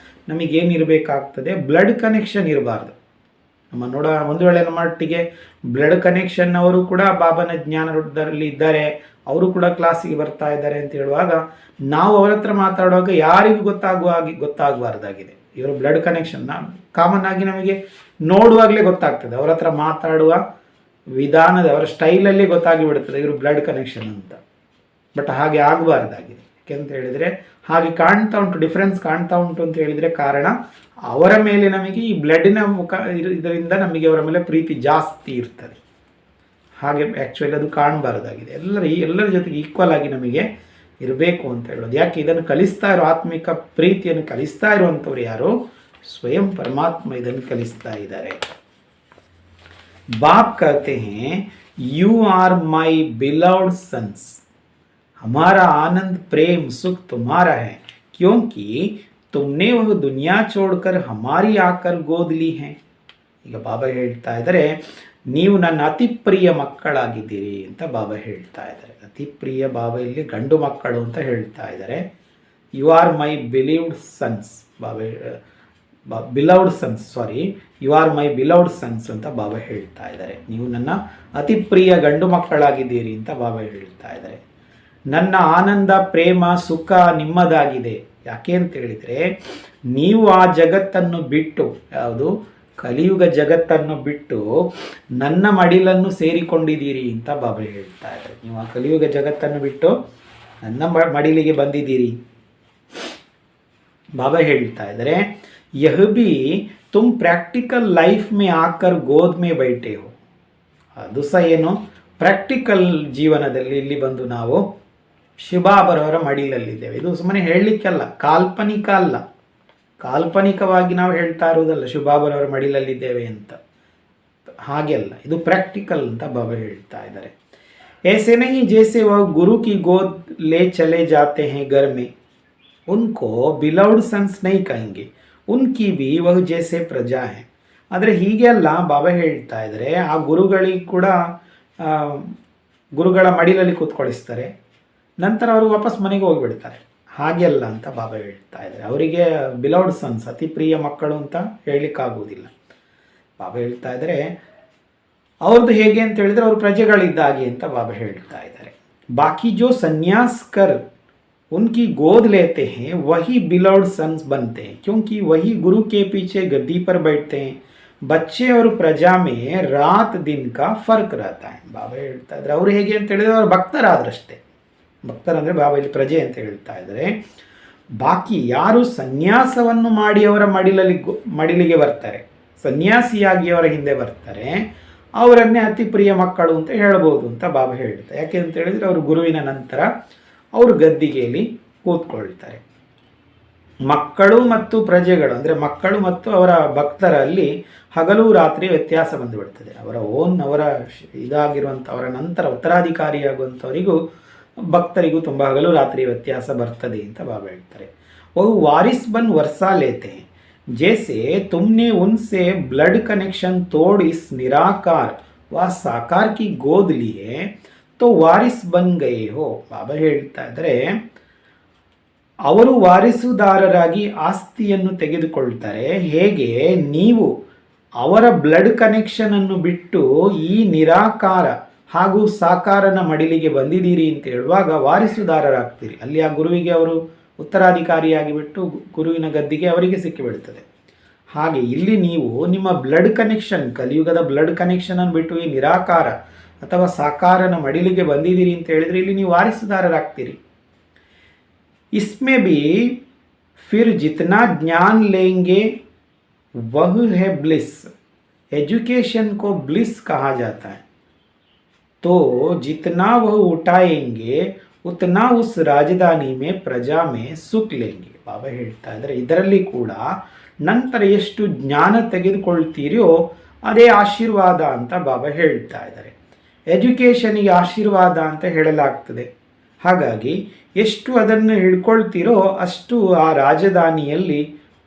ನಮಗೇನಿರಬೇಕಾಗ್ತದೆ, ಬ್ಲಡ್ ಕನೆಕ್ಷನ್ ಇರಬಾರ್ದು. ಒಂದು ವೇಳೆ ನಮ್ಮ ಮಟ್ಟಿಗೆ ಬ್ಲಡ್ ಕನೆಕ್ಷನ್ ಅವರು ಕೂಡ ಬಾಬನ ಜ್ಞಾನದಲ್ಲಿ ಇದ್ದಾರೆ, ಅವರು ಕೂಡ ಕ್ಲಾಸಿಗೆ ಬರ್ತಾ ಇದ್ದಾರೆ ಅಂತ ಹೇಳುವಾಗ ನಾವು ಅವರ ಹತ್ರ ಮಾತಾಡುವಾಗ ಯಾರಿಗೂ ಗೊತ್ತಾಗಬಾರ್ದಾಗಿದೆ ಇವರು ಬ್ಲಡ್ ಕನೆಕ್ಷನ್ನ. ಕಾಮನ್ ಆಗಿ ನಮಗೆ ನೋಡುವಾಗಲೇ ಗೊತ್ತಾಗ್ತದೆ, ಅವರ ಹತ್ರ ಮಾತಾಡುವ ವಿಧಾನದ ಅವರ ಸ್ಟೈಲಲ್ಲಿ ಗೊತ್ತಾಗಿ ಬಿಡುತ್ತದೆ ಇವರು ಬ್ಲಡ್ ಕನೆಕ್ಷನ್ ಅಂತ. ಬಟ್ ಹಾಗೆ ಆಗಬಾರ್ದಾಗಿದೆ. ಯಾಕೆಂತ ಹೇಳಿದರೆ ಹಾಗೆ ಕಾಣ್ತಾ ಉಂಟು, ಡಿಫ್ರೆನ್ಸ್ ಕಾಣ್ತಾ ಉಂಟು ಅಂತ ಹೇಳಿದರೆ ಕಾರಣ ಅವರ ಮೇಲೆ ನಮಗೆ ಈ ಬ್ಲಡ್ಡಿನ ಇದರಿಂದ ನಮಗೆ ಅವರ ಮೇಲೆ ಪ್ರೀತಿ ಜಾಸ್ತಿ ಇರ್ತದೆ. ಹಾಗೆ ಆ್ಯಕ್ಚುಲಿ ಅದು ಕಾಣಬಾರ್ದಾಗಿದೆ. ಎಲ್ಲರ ಜೊತೆಗೆ ಈಕ್ವಲ್ ಆಗಿ ನಮಗೆ ಇರಬೇಕು ಅಂತ ಹೇಳೋದು. ಯಾಕೆ ಇದನ್ನು ಕಲಿಸ್ತಾ ಇರೋ ಆತ್ಮಿಕ ಪ್ರೀತಿಯನ್ನು ಕಲಿಸ್ತಾ ಇರುವಂಥವ್ರು ಯಾರು? ಸ್ವಯಂ ಪರಮಾತ್ಮ ಇದನ್ನು ಕಲಿಸ್ತಾ ಇದ್ದಾರೆ. बाप कहते हैं, you are my beloved sons, हमारा आनंद प्रेम सुख तुम्हारा है, क्योंकि तुमने वह दुनिया छोड़कर हमारी आकर गोद ली है. ಈಗ ಬಾಬಾ ಹೇಳ್ತಾ ಇದ್ದಾರೆ, ನೀವು ನನ್ನ ಅತಿ ಪ್ರಿಯ ಮಕ್ಕಳಾಗಿದ್ದೀರಿ ಅಂತ ಬಾಬಾ ಹೇಳ್ತಾ ಇದ್ದಾರೆ. ಅತಿ ಪ್ರಿಯ ಬಾಬಾ ಇಲ್ಲಿ ಗಂಡು ಮಕ್ಕಳು ಅಂತ ಹೇಳ್ತಾ ಇದ್ದಾರೆ. You are my believed sons, you are my beloved sons ಅಂತ ಬಾಬಾ ಹೇಳ್ತಾ ಇದ್ದಾರೆ. ನೀವು ನನ್ನ ಅತಿ ಪ್ರಿಯ ಗಂಡು ಮಕ್ಕಳಾಗಿದ್ದೀರಿ ಅಂತ ಬಾಬಾ ಹೇಳ್ತಾ ಇದ್ದಾರೆ. ನನ್ನ ಆನಂದ ಪ್ರೇಮ ಸುಖ ನಿಮ್ಮದಾಗಿದೆ. ಯಾಕೆ ಅಂತ ಹೇಳಿದರೆ ನೀವು ಆ ಜಗತ್ತನ್ನು ಬಿಟ್ಟು, ಯಾವುದು ಕಲಿಯುಗ ಜಗತ್ತನ್ನು ಬಿಟ್ಟು ನನ್ನ ಮಡಿಲನ್ನು ಸೇರಿಕೊಂಡಿದ್ದೀರಿ ಅಂತ ಬಾಬಾ ಹೇಳ್ತಾ ಇದ್ದಾರೆ. ನೀವು ಆ ಕಲಿಯುಗ ಜಗತ್ತನ್ನು ಬಿಟ್ಟು ನನ್ನ ಮಡಿಲಿಗೆ ಬಂದಿದ್ದೀರಿ. ಬಾಬಾ ಹೇಳ್ತಾ ಇದ್ದಾರೆ, यह भी तुम प्रैक्टिकल लाइफ में आकर गोद में बैठे हो. ಅದು ಸಹ ಏನು, ಪ್ರಾಕ್ಟಿಕಲ್ ಜೀವನದಲ್ಲಿ ಇಲ್ಲಿ ಬಂದು ನಾವು ಶಿವಬಾಬರವರ ಮಡಿಲಲ್ಲಿದ್ದೇವೆ. ಇದು ಸುಮ್ಮನೆ ಹೇಳಲಿಕ್ಕೆಲ್ಲ, ಕಾಲ್ಪನಿಕ ಅಲ್ಲ, ಕಾಲ್ಪನಿಕವಾಗಿ ನಾವು ಹೇಳ್ತಾ ಇರುವುದಲ್ಲ ಶಿವಬಾಬರವರ ಮಡಿಲಲ್ಲಿದ್ದೇವೆ ಅಂತ, ಹಾಗೆ ಅಲ್ಲ, ಇದು ಪ್ರಾಕ್ಟಿಕಲ್ ಅಂತ ಬಾಬಾ ಹೇಳ್ತಾ ಇದ್ದಾರೆ. ऐसे नहीं जैसे वह गुरु की गोद ले चले जाते हैं घर में, उनको बिलव्ड सन्स नहीं कहेंगे, ಉನ್ಕಿ ಬಿ ವಹ ಜೈಸೆ ಪ್ರಜಾ ಹೇ. ಆದರೆ ಹೀಗೆ ಅಲ್ಲ, ಬಾಬಾ ಹೇಳ್ತಾ ಇದ್ದಾರೆ, ಆ ಗುರುಗಳಿಗೆ ಕೂಡ ಗುರುಗಳ ಮಡಿಲಲ್ಲಿ ಕೂತ್ಕೊಳಿಸ್ತಾರೆ, ನಂತರ ಅವರು ವಾಪಸ್ ಮನೆಗೆ ಹೋಗಿಬಿಡ್ತಾರೆ. ಹಾಗೆ ಅಲ್ಲ ಅಂತ ಬಾಬಾ ಹೇಳ್ತಾ ಇದ್ದಾರೆ. ಅವರಿಗೆ ಬಿಲೌಡ್ ಸನ್ಸ್, ಅತಿ ಪ್ರಿಯ ಮಕ್ಕಳು ಅಂತ ಹೇಳಲಿಕ್ಕಾಗುವುದಿಲ್ಲ. ಬಾಬಾ ಹೇಳ್ತಾ ಇದ್ದಾರೆ ಅವ್ರದ್ದು ಹೇಗೆ ಅಂತ ಹೇಳಿದರೆ ಅವರು ಪ್ರಜೆಗಳಿದ್ದಾಗೆ ಅಂತ ಬಾಬಾ ಹೇಳ್ತಾ ಇದ್ದಾರೆ. ಬಾಕಿ ಜೋ ಸನ್ಯಾಸ್ ಕರ್ उनकी गोद लेते हैं वही बिलौड सन्स बनते हैं, क्योंकि वही गुरु के पीछे गद्दी पर बैठते हैं. बच्चे और प्रजा में रात दिन का फर्क रहता है. ಬಾಬಾ ಹೇಳ್ತಾ ಇದ್ದಾರೆ ಅವರು ಹೇಗೆ ಅಂತ ಹೇಳಿದ್ರೆ ಅವರು ಭಕ್ತರಾದ್ರಷ್ಟೇ. ಭಕ್ತರಂದರೆ ಬಾಬಾ ಇಲ್ಲಿ ಪ್ರಜೆ ಅಂತ ಹೇಳ್ತಾ ಇದ್ದಾರೆ. ಬಾಕಿ ಯಾರು ಸನ್ಯಾಸವನ್ನು ಮಾಡಿ ಅವರ ಮಡಿಲಿಗೆ ಬರ್ತಾರೆ, ಸನ್ಯಾಸಿಯಾಗಿ ಅವರ ಹಿಂದೆ ಬರ್ತಾರೆ, ಅವರನ್ನೇ ಅತಿ ಪ್ರಿಯ ಮಕ್ಕಳು ಅಂತ ಹೇಳ್ಬೋದು ಅಂತ ಬಾಬಾ ಹೇಳ್ತಾರೆ. ಯಾಕೆ ಅಂತ ಹೇಳಿದರೆ ಅವರು ಗುರುವಿನ ನಂತರ ಅವರು ಗದ್ದಿಗೆಯಲ್ಲಿ ಕೂತ್ಕೊಳ್ತಾರೆ. ಮಕ್ಕಳು ಮತ್ತು ಪ್ರಜೆಗಳು ಅಂದರೆ ಮಕ್ಕಳು ಮತ್ತು ಅವರ ಭಕ್ತರಲ್ಲಿ ಹಗಲು ರಾತ್ರಿ ವ್ಯತ್ಯಾಸ ಬಂದುಬಿಡ್ತದೆ. ಅವರ ಇದಾಗಿರುವಂಥ ಅವರ ನಂತರ ಉತ್ತರಾಧಿಕಾರಿಯಾಗುವಂಥವರಿಗೂ ಭಕ್ತರಿಗೂ ತುಂಬ ಹಗಲು ರಾತ್ರಿ ವ್ಯತ್ಯಾಸ ಬರ್ತದೆ ಅಂತ ಬಾಬಾ ಹೇಳ್ತಾರೆ. वो वारिस बन वर्षा लेते हैं, जैसे तुमने उनसे ब्लड कनेक्शन तोड़ इस निराकार व साकार की गोद लिए तो ವಾರಿಸ್ ಬನ್ ಗಯೇ ಹೋ. ಬಾಬಾ ಹೇಳ್ತಾ ಇದ್ದಾರೆ ಅವರು ವಾರಿಸುದಾರರಾಗಿ ಆಸ್ತಿಯನ್ನು ತೆಗೆದುಕೊಳ್ತಾರೆ. ಹೇಗೆ ನೀವು ಅವರ ಬ್ಲಡ್ ಕನೆಕ್ಷನ್ ಅನ್ನು ಬಿಟ್ಟು ಈ ನಿರಾಕಾರ ಹಾಗೂ ಸಾಕಾರನ ಮಡಿಲಿಗೆ ಬಂದಿದ್ದೀರಿ ಅಂತ ಹೇಳುವಾಗ ವಾರಿಸುದಾರರಾಗ್ತೀರಿ. ಅಲ್ಲಿ ಆ ಗುರುವಿಗೆ ಅವರು ಉತ್ತರಾಧಿಕಾರಿಯಾಗಿ ಬಿಟ್ಟು ಗುರುವಿನ ಗದ್ದಿಗೆ ಅವರಿಗೆ ಸಿಕ್ಕಿಬಿಡ್ತದೆ. ಹಾಗೆ ಇಲ್ಲಿ ನೀವು ನಿಮ್ಮ ಬ್ಲಡ್ ಕನೆಕ್ಷನ್, ಕಲಿಯುಗದ ಬ್ಲಡ್ ಕನೆಕ್ಷನನ್ನು ಬಿಟ್ಟು ಈ ನಿರಾಕಾರ ಅಥವಾ ಸಾಕಾರನ ಮಡಿಲಿಗೆ ಬಂದಿದ್ದೀರಿ ಅಂತ ಹೇಳಿದರೆ ಇಲ್ಲಿ ನೀವು ವಾರಿಸುದಾರರಾಗ್ತೀರಿ. इसमें भी फिर जितना ज्ञान लेंगे वह है ब्लिस. एजुकेशन को ब्लिस कहा जाता है. तो जितना वह उठाएंगे उतना उस राजधानी में प्रजा में सुख लेंगे. ಬಾಬಾ ಹೇಳ್ತಾ ಇದ್ದಾರೆ ಇದರಲ್ಲಿ ಕೂಡ ನಂತರ ಎಷ್ಟು ಜ್ಞಾನ ತೆಗೆದುಕೊಳ್ತೀರೋ ಅದೇ ಆಶೀರ್ವಾದ ಅಂತ ಬಾಬಾ ಹೇಳ್ತಾ ಇದ್ದಾರೆ. ಎಜುಕೇಷನಿಗೆ ಆಶೀರ್ವಾದ ಅಂತ ಹೇಳಲಾಗ್ತದೆ. ಹಾಗಾಗಿ ಎಷ್ಟು ಅದನ್ನು ಹಿಡ್ಕೊಳ್ತೀರೋ ಅಷ್ಟು ಆ ರಾಜಧಾನಿಯಲ್ಲಿ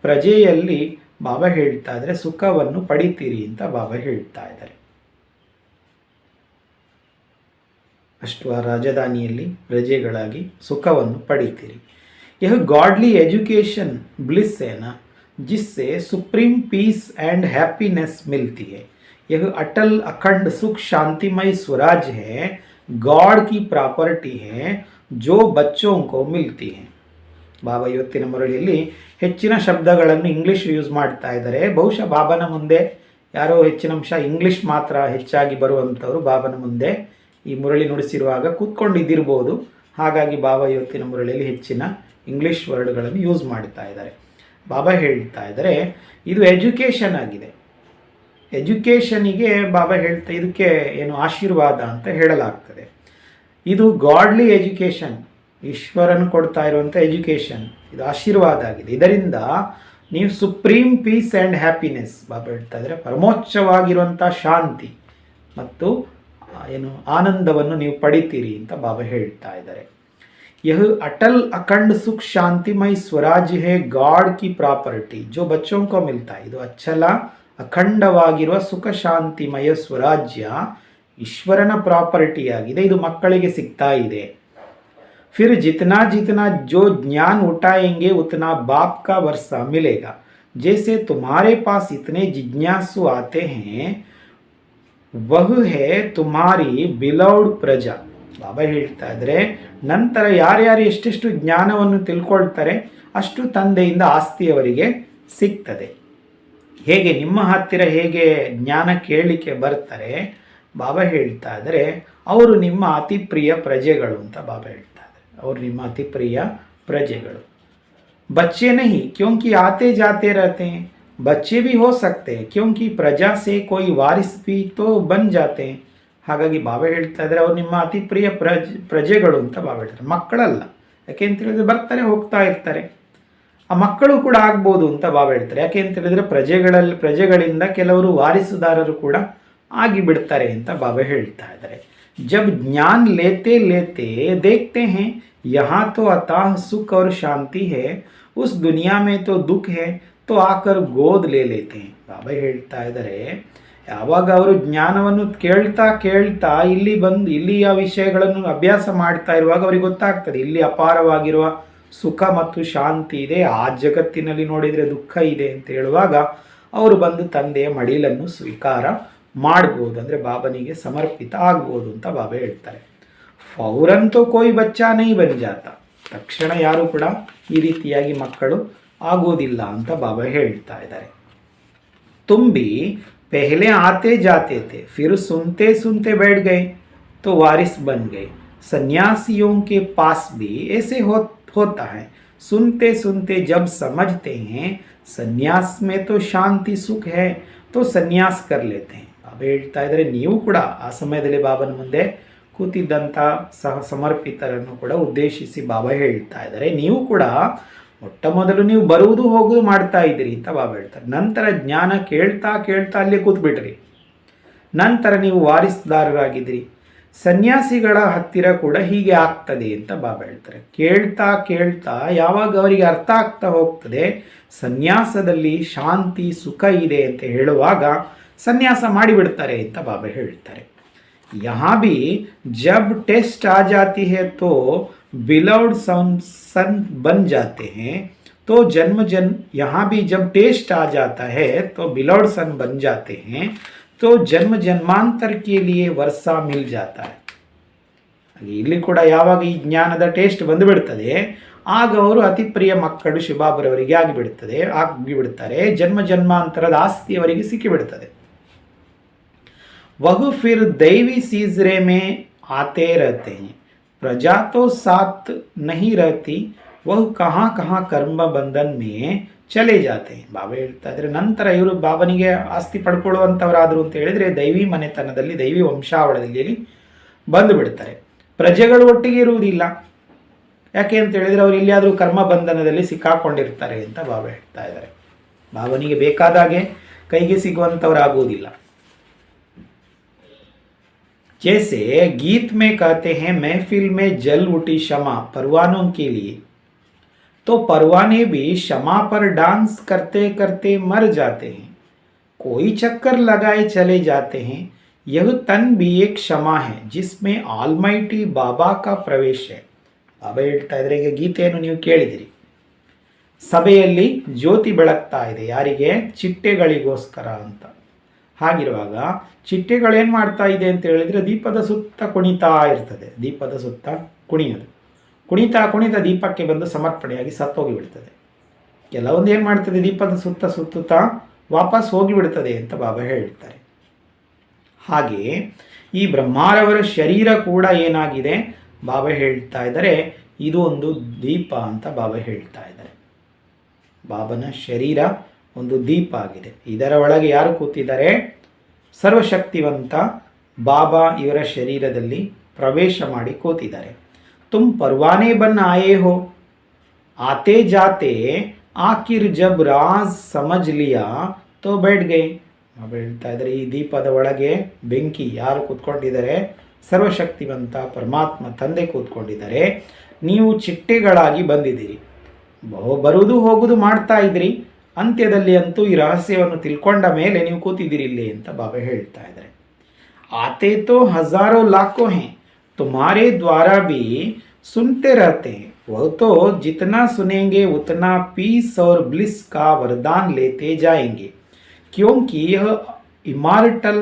ಪ್ರಜೆಯಲ್ಲಿ ಬಾಬಾ ಹೇಳ್ತಾ ಇದ್ದಾರೆ ಸುಖವನ್ನು ಪಡಿತೀರಿ ಅಂತ ಬಾಬಾ ಹೇಳ್ತಾ ಇದ್ದಾರೆ. ಅಷ್ಟು ಆ ರಾಜಧಾನಿಯಲ್ಲಿ ಪ್ರಜೆಗಳಾಗಿ ಸುಖವನ್ನು ಪಡಿತೀರಿ. यह गॉडली एजुकेशन ब्लिस है ना, जिससे सुप्रीम पीस एंड हैप्पीनेस मिलती है. यह अटल अखंड सुख शांतिमय स्वराज है, गॉड की प्रॉपर्टी है जो बच्चों को मिलती है. ಬಾಬಾ ಇವತ್ತಿನ ಮುರಳಿಯಲ್ಲಿ ಹೆಚ್ಚಿನ ಶಬ್ದಗಳನ್ನು ಇಂಗ್ಲೀಷ್ ಯೂಸ್ ಮಾಡ್ತಾ ಇದ್ದಾರೆ. ಬಹುಶಃ ಬಾಬಾನ ಮುಂದೆ ಯಾರೋ ಹೆಚ್ಚಿನ ಅಂಶ ಇಂಗ್ಲೀಷ್ ಮಾತ್ರ ಹೆಚ್ಚಾಗಿ ಬರುವಂಥವರು ಬಾಬಾನ ಮುಂದೆ ಈ ಮುರಳಿ ನುಡಿಸಿರುವಾಗ ಕೂತ್ಕೊಂಡಿದ್ದಿರ್ಬೋದು. ಹಾಗಾಗಿ ಬಾಬಾ ಇವತ್ತಿನ ಮುರಳಿಯಲ್ಲಿ ಹೆಚ್ಚಿನ ಇಂಗ್ಲೀಷ್ ವರ್ಡ್ಗಳನ್ನು ಯೂಸ್ ಮಾಡ್ತಾ ಇದ್ದಾರೆ. ಬಾಬಾ ಹೇಳ್ತಾ ಇದ್ದಾರೆ ಇದು ಎಜುಕೇಷನ್ ಆಗಿದೆ. ಎಜುಕೇಷನಿಗೆ ಬಾಬಾ ಹೇಳ್ತಾ ಇದಕ್ಕೆ ಏನು ಆಶೀರ್ವಾದ ಅಂತ ಹೇಳಲಾಗ್ತದೆ. ಇದು ಗಾಡ್ಲಿ ಎಜುಕೇಷನ್, ಈಶ್ವರನು ಕೊಡ್ತಾ ಇರುವಂಥ ಎಜುಕೇಷನ್, ಇದು ಆಶೀರ್ವಾದ ಆಗಿದೆ. ಇದರಿಂದ ನೀವು ಸುಪ್ರೀಂ ಪೀಸ್ ಆ್ಯಂಡ್ ಹ್ಯಾಪಿನೆಸ್, ಬಾಬಾ ಹೇಳ್ತಾ ಇದ್ದಾರೆ ಪರಮೋಚ್ಚವಾಗಿರುವಂಥ ಶಾಂತಿ ಮತ್ತು ಏನು ಆನಂದವನ್ನು ನೀವು ಪಡಿತೀರಿ ಅಂತ ಬಾಬಾ ಹೇಳ್ತಾ ಇದ್ದಾರೆ. यह अटल अखंड सुख शांतिमय स्वराज है गॉड की प्रॉपर्टी जो बच्चों को मिलता है. ಇದು ಅಚ್ಚಲ ಅಖಂಡವಾಗಿರುವ ಸುಖ ಶಾಂತಿಮಯ ಸ್ವರಾಜ್ಯ ಈಶ್ವರನ ಪ್ರಾಪರ್ಟಿ ಆಗಿದೆ, ಇದು ಮಕ್ಕಳಿಗೆ ಸಿಗ್ತಾ ಇದೆ. फिर जितना जितना जो ज्ञान उठाएंगे उतना बाप का वर्षा मिलेगा. जैसे तुम्हारे पास इतने जिज्ञासु आते हैं वह है तुम्हारी बिलौड प्रजा. ಬಾಬಾ ಹೇಳ್ತಾ ಇದ್ದಾರೆ ನಂತರ ಯಾರ್ಯಾರು ಎಷ್ಟೆಷ್ಟು ಜ್ಞಾನವನ್ನು ತಿಳ್ಕೊಳ್ತಾರೆ ಅಷ್ಟು ತಂದೆಯಿಂದ ಆಸ್ತಿಯವರಿಗೆ ಸಿಗ್ತದೆ. ಹೇಗೆ ನಿಮ್ಮ ಹತ್ತಿರ ಹೇಗೆ ಜ್ಞಾನ ಕೇಳಲಿಕ್ಕೆ ಬರ್ತಾರೆ, ಬಾಬಾ ಹೇಳ್ತಾ ಇದ್ದಾರೆ ಅವರು ನಿಮ್ಮ ಅತಿ ಪ್ರಿಯ ಪ್ರಜೆಗಳು ಅಂತ ಬಾಬಾ ಹೇಳ್ತಾ ಇದ್ದಾರೆ. ಅವರು ನಿಮ್ಮ ಅತಿ ಪ್ರಿಯ ಪ್ರಜೆಗಳು. बच्चे नहीं क्योंकि आते जाते रहते हैं, बच्चे भी हो सकते हैं क्योंकि प्रजा से कोई वारिस भी तो बन जाते हैं. ಹಾಗಾಗಿ ಬಾಬಾ ಹೇಳ್ತಾ ಇದ್ದಾರೆ ಅವರು ನಿಮ್ಮ ಅತಿ ಪ್ರಿಯ ಪ್ರಜೆಗಳು ಅಂತ ಬಾಬಾ ಹೇಳ್ತಾರೆ. ಮಕ್ಕಳಲ್ಲ, ಯಾಕೆ ಅಂತ ಹೇಳಿದ್ರೆ ಬರ್ತಾರೆ ಹೋಗ್ತಾ ಇರ್ತಾರೆ, ಆ ಮಕ್ಕಳು ಕೂಡ ಆಗ್ಬೋದು ಅಂತ ಬಾಬಾ ಹೇಳ್ತಾರೆ. ಯಾಕೆ ಅಂತ ಹೇಳಿದ್ರೆ ಪ್ರಜೆಗಳಿಂದ ಕೆಲವರು ವಾರಿಸುದಾರರು ಕೂಡ ಆಗಿಬಿಡ್ತಾರೆ ಅಂತ ಬಾಬಾ ಹೇಳ್ತಾ ಇದ್ದಾರೆ. जब ज्ञान लेते लेते देखते हैं यहाँ तो अथाह सुख और शांति है, उस दुनिया में तो दुख है तो आकर गोद ले लेते हैं. ಬಾಬಾ ಹೇಳ್ತಾ ಇದ್ದಾರೆ ಯಾವಾಗ ಅವರು ಜ್ಞಾನವನ್ನು ಕೇಳ್ತಾ ಕೇಳ್ತಾ ಇಲ್ಲಿ ಬಂದು ಇಲ್ಲಿಯ ವಿಷಯಗಳನ್ನು ಅಭ್ಯಾಸ ಮಾಡ್ತಾ ಇರುವಾಗ ಅವರಿಗೆ ಗೊತ್ತಾಗ್ತದೆ ಇಲ್ಲಿ ಅಪಾರವಾಗಿರುವ ಸುಖ ಮತ್ತು ಶಾಂತಿ ಇದೆ, ಆ ಜಗತ್ತಿನಲ್ಲಿ ನೋಡಿದರೆ ದುಃಖ ಇದೆ ಅಂತ ಹೇಳುವಾಗ ಅವರು ಬಂದು ತಂದೆಯ ಮಡಿಲನ್ನು ಸ್ವೀಕಾರ ಮಾಡ್ಬೋದು, ಅಂದರೆ ಬಾಬನಿಗೆ ಸಮರ್ಪಿತ ಆಗ್ಬೋದು ಅಂತ ಬಾಬಾ ಹೇಳ್ತಾರೆ. ಫೌರಂತೂ ಕೋಯಿ ಬಚ್ಚಾ ನೈ ಬನ್ ಜಾತ, ತಕ್ಷಣ ಯಾರು ಕೂಡ ಈ ರೀತಿಯಾಗಿ ಮಕ್ಕಳು ಆಗೋದಿಲ್ಲ ಅಂತ ಬಾಬಾ ಹೇಳ್ತಾ ಇದ್ದಾರೆ. तुम भी पहले आते जाते थे, फिर सुनते सुनते बैठ गए तो वारिस बन गए. सन्यासियों के पास भी ऐसे होता है. सुनते सुनते जब समझते हैं सन्यास में तो शांति सुख है तो सन्यास कर लेते हैं. ಬಾಬಾ ಹೇಳ್ತಾ ಇದ್ದಾರೆ, ನೀವು ಕೂಡ ಆ ಸಮಯದಲ್ಲಿ ಬಾಬನ ಮುಂದೆ ಕೂತಿದ್ದಂಥ ಸಹ ಸಮರ್ಪಿತರನ್ನು ಕೂಡ ಉದ್ದೇಶಿಸಿ ಬಾಬಾ ಹೇಳ್ತಾ ಇದ್ದಾರೆ, ನೀವು ಕೂಡ ಮೊಟ್ಟ ಮೊದಲು ನೀವು ಬರುವುದು ಹೋಗುವುದು ಮಾಡ್ತಾ ಇದ್ದೀರಿ ಅಂತ ಬಾಬಾ ಹೇಳ್ತಾರೆ. ನಂತರ ಜ್ಞಾನ ಕೇಳ್ತಾ ಕೇಳ್ತಾ ಅಲ್ಲೇ ಕೂತ್ಬಿಟ್ರಿ. ನಂತರ ನೀವು ವಾರಿಸ್ದಾರರಾಗಿದ್ದೀರಿ. ಸನ್ಯಾಸಿಗಳ ಹತ್ತಿರ ಕೂಡ ಹೀಗೆ ಆಗ್ತದೆ ಅಂತ ಬಾಬಾ ಹೇಳ್ತಾರೆ. ಕೇಳ್ತಾ ಕೇಳ್ತಾ ಯಾವಾಗ ಅವರಿಗೆ ಅರ್ಥ ಆಗ್ತಾ ಹೋಗ್ತದೆ ಸನ್ಯಾಸದಲ್ಲಿ ಶಾಂತಿ ಸುಖ ಇದೆ ಅಂತ ಹೇಳುವಾಗ ಸನ್ಯಾಸ ಮಾಡಿಬಿಡ್ತಾರೆ ಅಂತ ಬಾಬಾ ಹೇಳ್ತಾರೆ. यहाँ भी जब टेस्ट आ जाती है तो बिलव्ड सन बन जाते हैं. तो यहाँ भी जब टेस्ट आ जाता है तो बिलव्ड सन बन जाते हैं. तो जन्म जन्मांतर के लिए वर्षा मिल जाता है. ಇಲ್ಲಿ ಕೂಡ ಯಾವಾಗ ಈ ಜ್ಞಾನದ ಟೇಸ್ಟ್ ಬಂದುಬಿಡ್ತದೆ ಆಗ ಅವರು ಅತಿ ಪ್ರಿಯ ಮಕ್ಕಳು ಶಿವಬಾಬರವರಿಗೆ ಆಗಿಬಿಡ್ತಾರೆ. ಜನ್ಮ ಜನ್ಮಾಂತರದ ಆಸ್ತಿ ಅವರಿಗೆ ಸಿಕ್ಕಿಬಿಡ್ತದೆ. वह फिर दैवी सीजरे में आते रहते हैं. प्रजा तो साथ नहीं रहती, वह कहाँ कहाँ कर्म बंधन में ಚಲೆ ಜಾತೆ. ಬಾಬಾ ಹೇಳ್ತಾ ಇದ್ರೆ ನಂತರ ಇವರು ಬಾಬನಿಗೆ ಆಸ್ತಿ ಪಡ್ಕೊಳ್ಳುವಂಥವರಾದರು ಅಂತ ಹೇಳಿದರೆ ದೈವಿ ಮನೆತನದಲ್ಲಿ ದೈವಿ ವಂಶಾವಳಿಯಲ್ಲಿ ಬಂದು ಬಿಡ್ತಾರೆ. ಪ್ರಜೆಗಳು ಒಟ್ಟಿಗೆ ಇರುವುದಿಲ್ಲ. ಯಾಕೆ ಅಂತ ಹೇಳಿದರೆ ಅವರು ಎಲ್ಲಿಯಾದರೂ ಕರ್ಮ ಬಂಧನದಲ್ಲಿ ಸಿಕ್ಕಾಕೊಂಡಿರ್ತಾರೆ ಅಂತ ಬಾಬಾ ಹೇಳ್ತಾ ಇದ್ದಾರೆ. ಬಾಬನಿಗೆ ಬೇಕಾದಾಗೆ ಕೈಗೆ ಸಿಗುವಂಥವರಾಗುವುದಿಲ್ಲ. जैसे गीत में कहते हैं महफिल में जल उठी शमा परवानों के लिए, तो परवाने भी शमा पर डांस करते करते मर जाते हैं. कोई चक्कर लगाए चले जाते हैं. यह तन भी एक क्षमा है जिसमें ಆಲ್ಮೈಟಿ ಬಾಬಾ का ಪ್ರವೇಶ है. ಬಾಬಾ ಹೇಳ್ತಾ ಇದ್ರೆ, ಈಗ ಗೀತೆಯನ್ನು ನೀವು ಕೇಳಿದಿರಿ. ಸಭೆಯಲ್ಲಿ ಜ್ಯೋತಿ ಬೆಳಗ್ತಾ ಇದೆ, ಯಾರಿಗೆ? ಚಿಟ್ಟೆಗಳಿಗೋಸ್ಕರ ಅಂತ. ಹಾಗಿರುವಾಗ ಚಿಟ್ಟೆಗಳೇನು ಮಾಡ್ತಾ ಇದೆ ಅಂತ ಹೇಳಿದರೆ ದೀಪದ ಸುತ್ತ ಕುಣಿತಾ ಇರ್ತದೆ. ದೀಪದ ಸುತ್ತ ಕುಣಿಯೋದು, ಕುಣಿತಾ ಕುಣಿತಾ ದೀಪಕ್ಕೆ ಬಂದು ಸಮರ್ಪಣೆಯಾಗಿ ಸತ್ತೋಗಿಬಿಡ್ತದೆ. ಕೆಲವೊಂದು ಏನು ಮಾಡ್ತದೆ, ದೀಪದ ಸುತ್ತ ಸುತ್ತುತ್ತಾ ವಾಪಸ್ ಹೋಗಿಬಿಡ್ತದೆ ಅಂತ ಬಾಬಾ ಹೇಳ್ತಾರೆ. ಹಾಗೆಯೇ ಈ ಬ್ರಹ್ಮಾರವರ ಶರೀರ ಕೂಡ ಏನಾಗಿದೆ ಬಾಬಾ ಹೇಳ್ತಾ ಇದ್ದಾರೆ, ಇದು ಒಂದು ದೀಪ ಅಂತ ಬಾಬಾ ಹೇಳ್ತಾ ಇದ್ದಾರೆ. ಬಾಬನ ಶರೀರ ಒಂದು ದೀಪ ಆಗಿದೆ. ಇದರ ಒಳಗೆ ಯಾರು ಕೂತಿದ್ದಾರೆ? ಸರ್ವಶಕ್ತಿವಂತ ಬಾಬಾ ಇವರ ಶರೀರದಲ್ಲಿ ಪ್ರವೇಶ ಮಾಡಿ ಕೂತಿದ್ದಾರೆ. ತುಮ್ ಪರ್ವಾನೆ ಬನ್ ಆಯೇ ಹೋ, ಆತೆ ಜಾತೆ ಆಕಿರ್ ಜಬ್ ರಾಜ್ ಸಮಜ್ ಲಿಯಾ ತೋ ಬೇಟ್ ಗೈ. ಹೇಳ್ತಾ ಇದ್ದಾರೆ, ಈ ದೀಪದ ಒಳಗೆ ಬೆಂಕಿ ಯಾರು ಕೂತ್ಕೊಂಡಿದ್ದಾರೆ? ಸರ್ವಶಕ್ತಿವಂತ ಪರಮಾತ್ಮ ತಂದೆ ಕೂತ್ಕೊಂಡಿದ್ದಾರೆ. ನೀವು ಚಿಟ್ಟೆಗಳಾಗಿ ಬಂದಿದ್ದೀರಿ, ಬರುವುದು ಹೋಗುವುದು ಮಾಡ್ತಾ ಇದ್ರಿ. ಅಂತ್ಯದಲ್ಲಿ ಅಂತೂ ಈ ರಹಸ್ಯವನ್ನು ತಿಳ್ಕೊಂಡ ಮೇಲೆ ನೀವು ಕೂತಿದ್ದೀರಿ ಇಲ್ಲಿ ಅಂತ ಬಾಬಾ ಹೇಳ್ತಾ ಇದ್ದಾರೆ. ಆತೆ ತೋ ಹಜಾರೋ ಲಾಖೋ ಹೇ, ತುಮಾರೆ ದ್ವಾರಾ ಭಿ ಸುನ್ತೆ रहते हैं. वो तो जितना सुनेंगे उतना पीस और ब्लिस का वरदान लेते जाएंगे, क्योंकि यह इमॉर्टल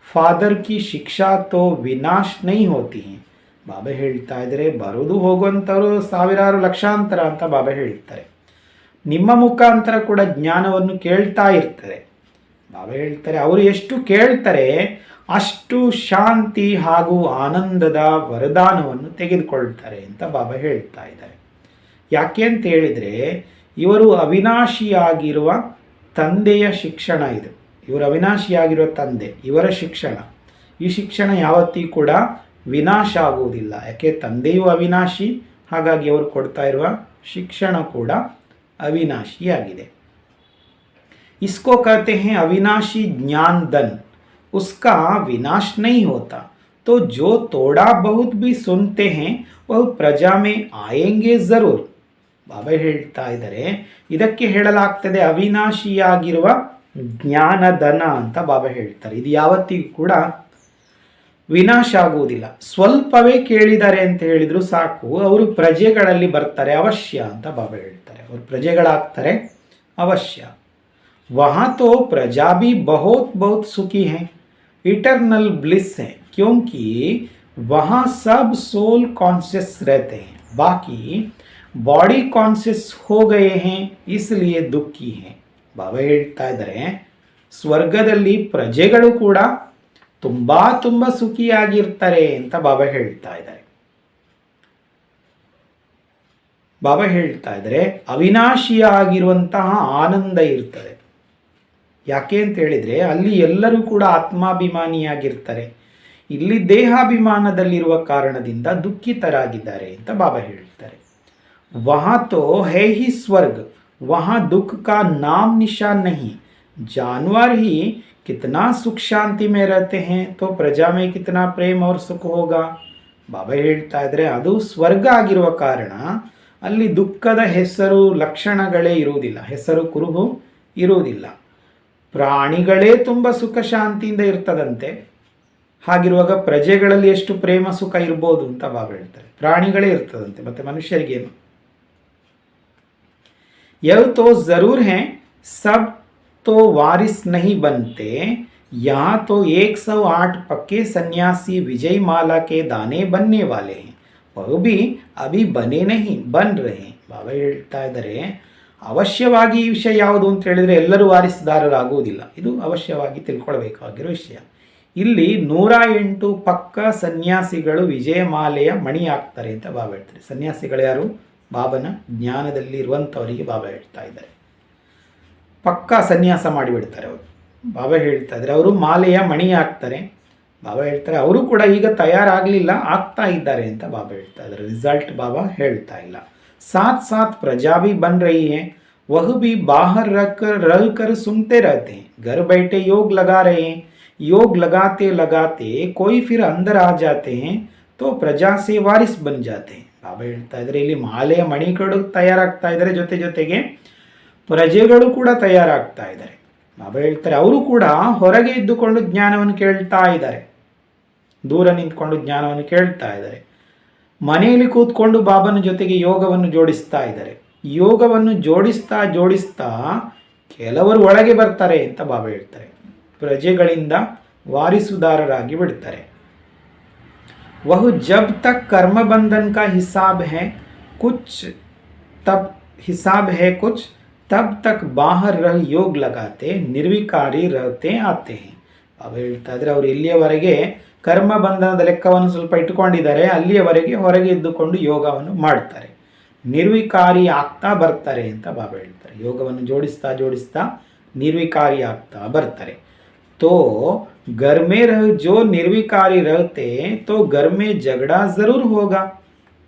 फादर की शिक्षा तो विनाश नहीं होती है. ಬಾಬಾ ಹೇಳ್ತಾ ಇದ್ದಾರೆ, ಬರೋದು ಹೋಗುವಂಥವ್ರು ಸಾವಿರಾರು ಲಕ್ಷಾಂತರ ಅಂತ ಬಾಬಾ ಹೇಳ್ತಾರೆ. ನಿಮ್ಮ ಮುಖಾಂತರ ಕೂಡ ಜ್ಞಾನವನ್ನು ಕೇಳ್ತಾ ಇರ್ತಾರೆ. ಬಾಬಾ ಹೇಳ್ತಾರೆ, ಅವರು ಎಷ್ಟು ಕೇಳ್ತಾರೆ ಅಷ್ಟು ಶಾಂತಿ ಹಾಗೂ ಆನಂದದ ವರದಾನವನ್ನು ತೆಗೆದುಕೊಳ್ತಾರೆ ಅಂತ ಬಾಬಾ ಹೇಳ್ತಾ ಇದ್ದಾರೆ. ಯಾಕೆ ಅಂತ ಹೇಳಿದರೆ, ಇವರು ಅವಿನಾಶಿಯಾಗಿರುವ ತಂದೆಯ ಶಿಕ್ಷಣ ಇದು. ಇವರು ಅವಿನಾಶಿಯಾಗಿರುವ ತಂದೆ, ಇವರ ಶಿಕ್ಷಣ. ಈ ಶಿಕ್ಷಣ ಯಾವತ್ತೂ ಕೂಡ ವಿನಾಶ ಆಗುವುದಿಲ್ಲ. ಯಾಕೆ? ತಂದೆಯೂ ಅವಿನಾಶಿ, ಹಾಗಾಗಿ ಅವರು ಕೊಡ್ತಾ ಇರುವ ಶಿಕ್ಷಣ ಕೂಡ ಅವಿನಾಶಿಯಾಗಿದೆ. इसको कहते हैं अविनाशी ज्ञान धन, उसका विनाश नहीं होता. तो जो थोड़ा बहुत भी सुनते हैं वह प्रजा में आएंगे जरूर. ಬಾಬಾ ಹೇಳ್ತಾ ಇದ್ದಾರೆ, ಇದಕ್ಕೆ ಹೇಳಲಾಗ್ತದೆ ಅವಿನಾಶಿಯಾಗಿರುವ ಜ್ಞಾನಧನ ಅಂತ ಬಾಬಾ ಹೇಳ್ತಾರೆ. ಇದು ಯಾವತ್ತಿಗೂ ಕೂಡ ವಿನಾಶ ಆಗುವುದಿಲ್ಲ. ಸ್ವಲ್ಪವೇ ಕೇಳಿದ್ದಾರೆ ಅಂತ ಹೇಳಿದ್ರು ಸಾಕು, ಅವರು ಪ್ರಜೆಗಳಲ್ಲಿ ಬರ್ತಾರೆ ಅವಶ್ಯ ಅಂತ ಬಾಬಾ ಹೇಳ್ತಾರೆ. ಅವರು ಪ್ರಜೆಗಳಾಗ್ತಾರೆ ಅವಶ್ಯ. वहाँ तो प्रजा भी बहुत बहुत सुखी है, इटर्नल ब्लिस है, क्योंकि वहाँ सब सोल कॉन्शियस रहते हैं, बाकी बॉडी कॉन्शियस हो गए हैं, इसलिए दुखी हैं. ಬಾಬಾ ಹೇಳ್ತಾ ಇದ್ದಾರೆ, ಸ್ವರ್ಗದಲ್ಲಿ ಪ್ರಜೆಗಳು ಕೂಡ ತುಂಬಾ ತುಂಬಾ ಸುಖಿಯಾಗಿರ್ತಾರೆ ಅಂತ ಬಾಬಾ ಹೇಳ್ತಾ ಇದ್ದಾರೆ. ಬಾಬಾ ಹೇಳ್ತಾ ಇದ್ದಾರೆ ಅವಿನಾಶಿಯಾಗಿರುವಂತಹ ಆನಂದ ಇರ್ತದೆ. ಯಾಕೆ ಅಂತ ಹೇಳಿದರೆ ಅಲ್ಲಿ ಎಲ್ಲರೂ ಕೂಡ ಆತ್ಮಾಭಿಮಾನಿಯಾಗಿರ್ತಾರೆ. ಇಲ್ಲಿ ದೇಹಾಭಿಮಾನದಲ್ಲಿರುವ ಕಾರಣದಿಂದ ದುಃಖಿತರಾಗಿದ್ದಾರೆ ಅಂತ ಬಾಬಾ ಹೇಳ್ತಾರೆ. ವಹಾ ತೋ ಹೈ ಹಿ ಸ್ವರ್ಗ, वहाँ दुख का नाम निशान नहीं. जानवर ही कितना सुख शांति में रहते हैं, तो प्रजा में कितना प्रेम और सुख होगा. ಬಾಬಾ ಹೇಳ್ತಾ ಇದ್ರೆ ಅದು ಸ್ವರ್ಗ ಆಗಿರುವ ಕಾರಣ ಅಲ್ಲಿ ದುಃಖದ ಹೆಸರು ಲಕ್ಷಣಗಳೇ ಇರುವುದಿಲ್ಲ, ಹೆಸರು ಕುರುಹು ಇರುವುದಿಲ್ಲ. ಪ್ರಾಣಿಗಳೇ ತುಂಬ ಸುಖ ಶಾಂತಿಯಿಂದ ಇರ್ತದಂತೆ. ಹಾಗಿರುವಾಗ ಪ್ರಜೆಗಳಲ್ಲಿ ಎಷ್ಟು ಪ್ರೇಮ ಸುಖ ಇರ್ಬೋದು ಅಂತ ಬಾಬಾ ಹೇಳ್ತಾರೆ. ಪ್ರಾಣಿಗಳೇ ಇರ್ತದಂತೆ, ಮತ್ತೆ ಮನುಷ್ಯರಿಗೇನು. यह तो जरूर है सब तो वारिस नहीं बनते, यहाँ तो 108 पक्के सन्यासी विजय माला के दाने बनने वाले हैं, वह भी अभी बने नहीं बन रहे हैं. ಬಾಬಾ ಹೇಳ್ತಾ ಇದ್ದಾರೆ ಅವಶ್ಯವಾಗಿ ಈ ವಿಷಯ ಯಾವುದು ಅಂತ ಹೇಳಿದರೆ ಎಲ್ಲರೂ ವಾರಿಸುದಾರರಾಗುವುದಿಲ್ಲ. ಇದು ಅವಶ್ಯವಾಗಿ ತಿಳ್ಕೊಳ್ಬೇಕಾಗಿರೋ ವಿಷಯ. ಇಲ್ಲಿ 108 ಪಕ್ಕ ಸನ್ಯಾಸಿಗಳು ವಿಜಯಮಾಲೆಯ ಮಣಿ ಆಗ್ತಾರೆ ಅಂತ ಬಾಬಾ ಹೇಳ್ತಾರೆ. ಸನ್ಯಾಸಿಗಳು ಯಾರು? ಬಾಬನ ಜ್ಞಾನದಲ್ಲಿ ಇರುವಂಥವರಿಗೆ ಬಾಬಾ ಹೇಳ್ತಾ ಇದ್ದಾರೆ. ಪಕ್ಕಾ ಸನ್ಯಾಸ ಮಾಡಿಬಿಡ್ತಾರೆ ಅವರು. ಬಾಬಾ ಹೇಳ್ತಾ ಇದ್ದಾರೆ ಅವರು ಮಾಲೆಯ ಮಣಿ ಆಗ್ತಾರೆ. ಬಾಬಾ ಹೇಳ್ತಾರೆ ಅವರು ಕೂಡ ಈಗ ತಯಾರಾಗಲಿಲ್ಲ, ಆಗ್ತಾ ಇದ್ದಾರೆ ಅಂತ ಬಾಬಾ ಹೇಳ್ತಾ ಇದ್ದಾರೆ. ರಿಸಲ್ಟ್ ಬಾಬಾ ಹೇಳ್ತಾ ಇಲ್ಲ. साथ साथ प्रजा भी बन रही है, वह भी बाहर रह कर सुनते रहते हैं, घर बैठे योग लगा रहे हैं. योग लगाते लगाते कोई फिर अंदर आ जाते हैं, तो प्रजा से वारिस बन जाते हैं. ಬಾಬಾ ಹೇಳ್ತಾ ಇದ್ದಾರೆ ಇಲ್ಲಿ ಮಾಲೆಯ ಮಣಿಗಳು ತಯಾರಾಗ್ತಾ ಇದ್ದಾರೆ, ಜೊತೆ ಜೊತೆಗೆ ಪ್ರಜೆಗಳು ಕೂಡ ತಯಾರಾಗ್ತಾ ಇದ್ದಾರೆ. ಬಾಬಾ ಹೇಳ್ತಾರೆ ಅವರು ಕೂಡ ಹೊರಗೆ ಇದ್ದುಕೊಂಡು ಜ್ಞಾನವನ್ನು ಕೇಳ್ತಾ ಇದ್ದಾರೆ, ದೂರ ನಿಂತ್ಕೊಂಡು ಜ್ಞಾನವನ್ನು ಕೇಳ್ತಾ ಇದ್ದಾರೆ. ಮನೆಯಲ್ಲಿ ಕೂತ್ಕೊಂಡು ಬಾಬನ ಜೊತೆಗೆ ಯೋಗವನ್ನು ಜೋಡಿಸ್ತಾ ಇದ್ದಾರೆ. ಯೋಗವನ್ನು ಜೋಡಿಸ್ತಾ ಜೋಡಿಸ್ತಾ ಕೆಲವರು ಒಳಗೆ ಬರ್ತಾರೆ ಅಂತ ಬಾಬಾ ಹೇಳ್ತಾರೆ. ಪ್ರಜೆಗಳಿಂದ ವಾರಿಸುದಾರರಾಗಿ ಬಿಡ್ತಾರೆ. वह जब तक कर्म बंधन का हिसाब है कुछ तब तब तक बाहर रह योग लगाते निर्विकारी रहते आते हैं. ಬಾಬಾ ಹೇಳ್ತಾ ಇದ್ರೆ ಅವರು ಎಲ್ಲಿಯವರೆಗೆ ಕರ್ಮ ಬಂಧನದ ಲೆಕ್ಕವನ್ನು ಸ್ವಲ್ಪ ಇಟ್ಟುಕೊಂಡಿದ್ದಾರೆ ಅಲ್ಲಿಯವರೆಗೆ ಹೊರಗೆ ಇದ್ದುಕೊಂಡು ಯೋಗವನ್ನು ಮಾಡ್ತಾರೆ, ನಿರ್ವಿಕಾರಿ ಆಗ್ತಾ ಬರ್ತಾರೆ ಅಂತ ಬಾಬಾ ಹೇಳ್ತಾರೆ. ಯೋಗವನ್ನು ಜೋಡಿಸ್ತಾ ಜೋಡಿಸ್ತಾ ನಿರ್ವಿಕಾರಿ ಆಗ್ತಾ ಬರ್ತಾರೆ. तो घर में रह जो निर्विकारी रहते तो घर में झगड़ा जरूर होगा.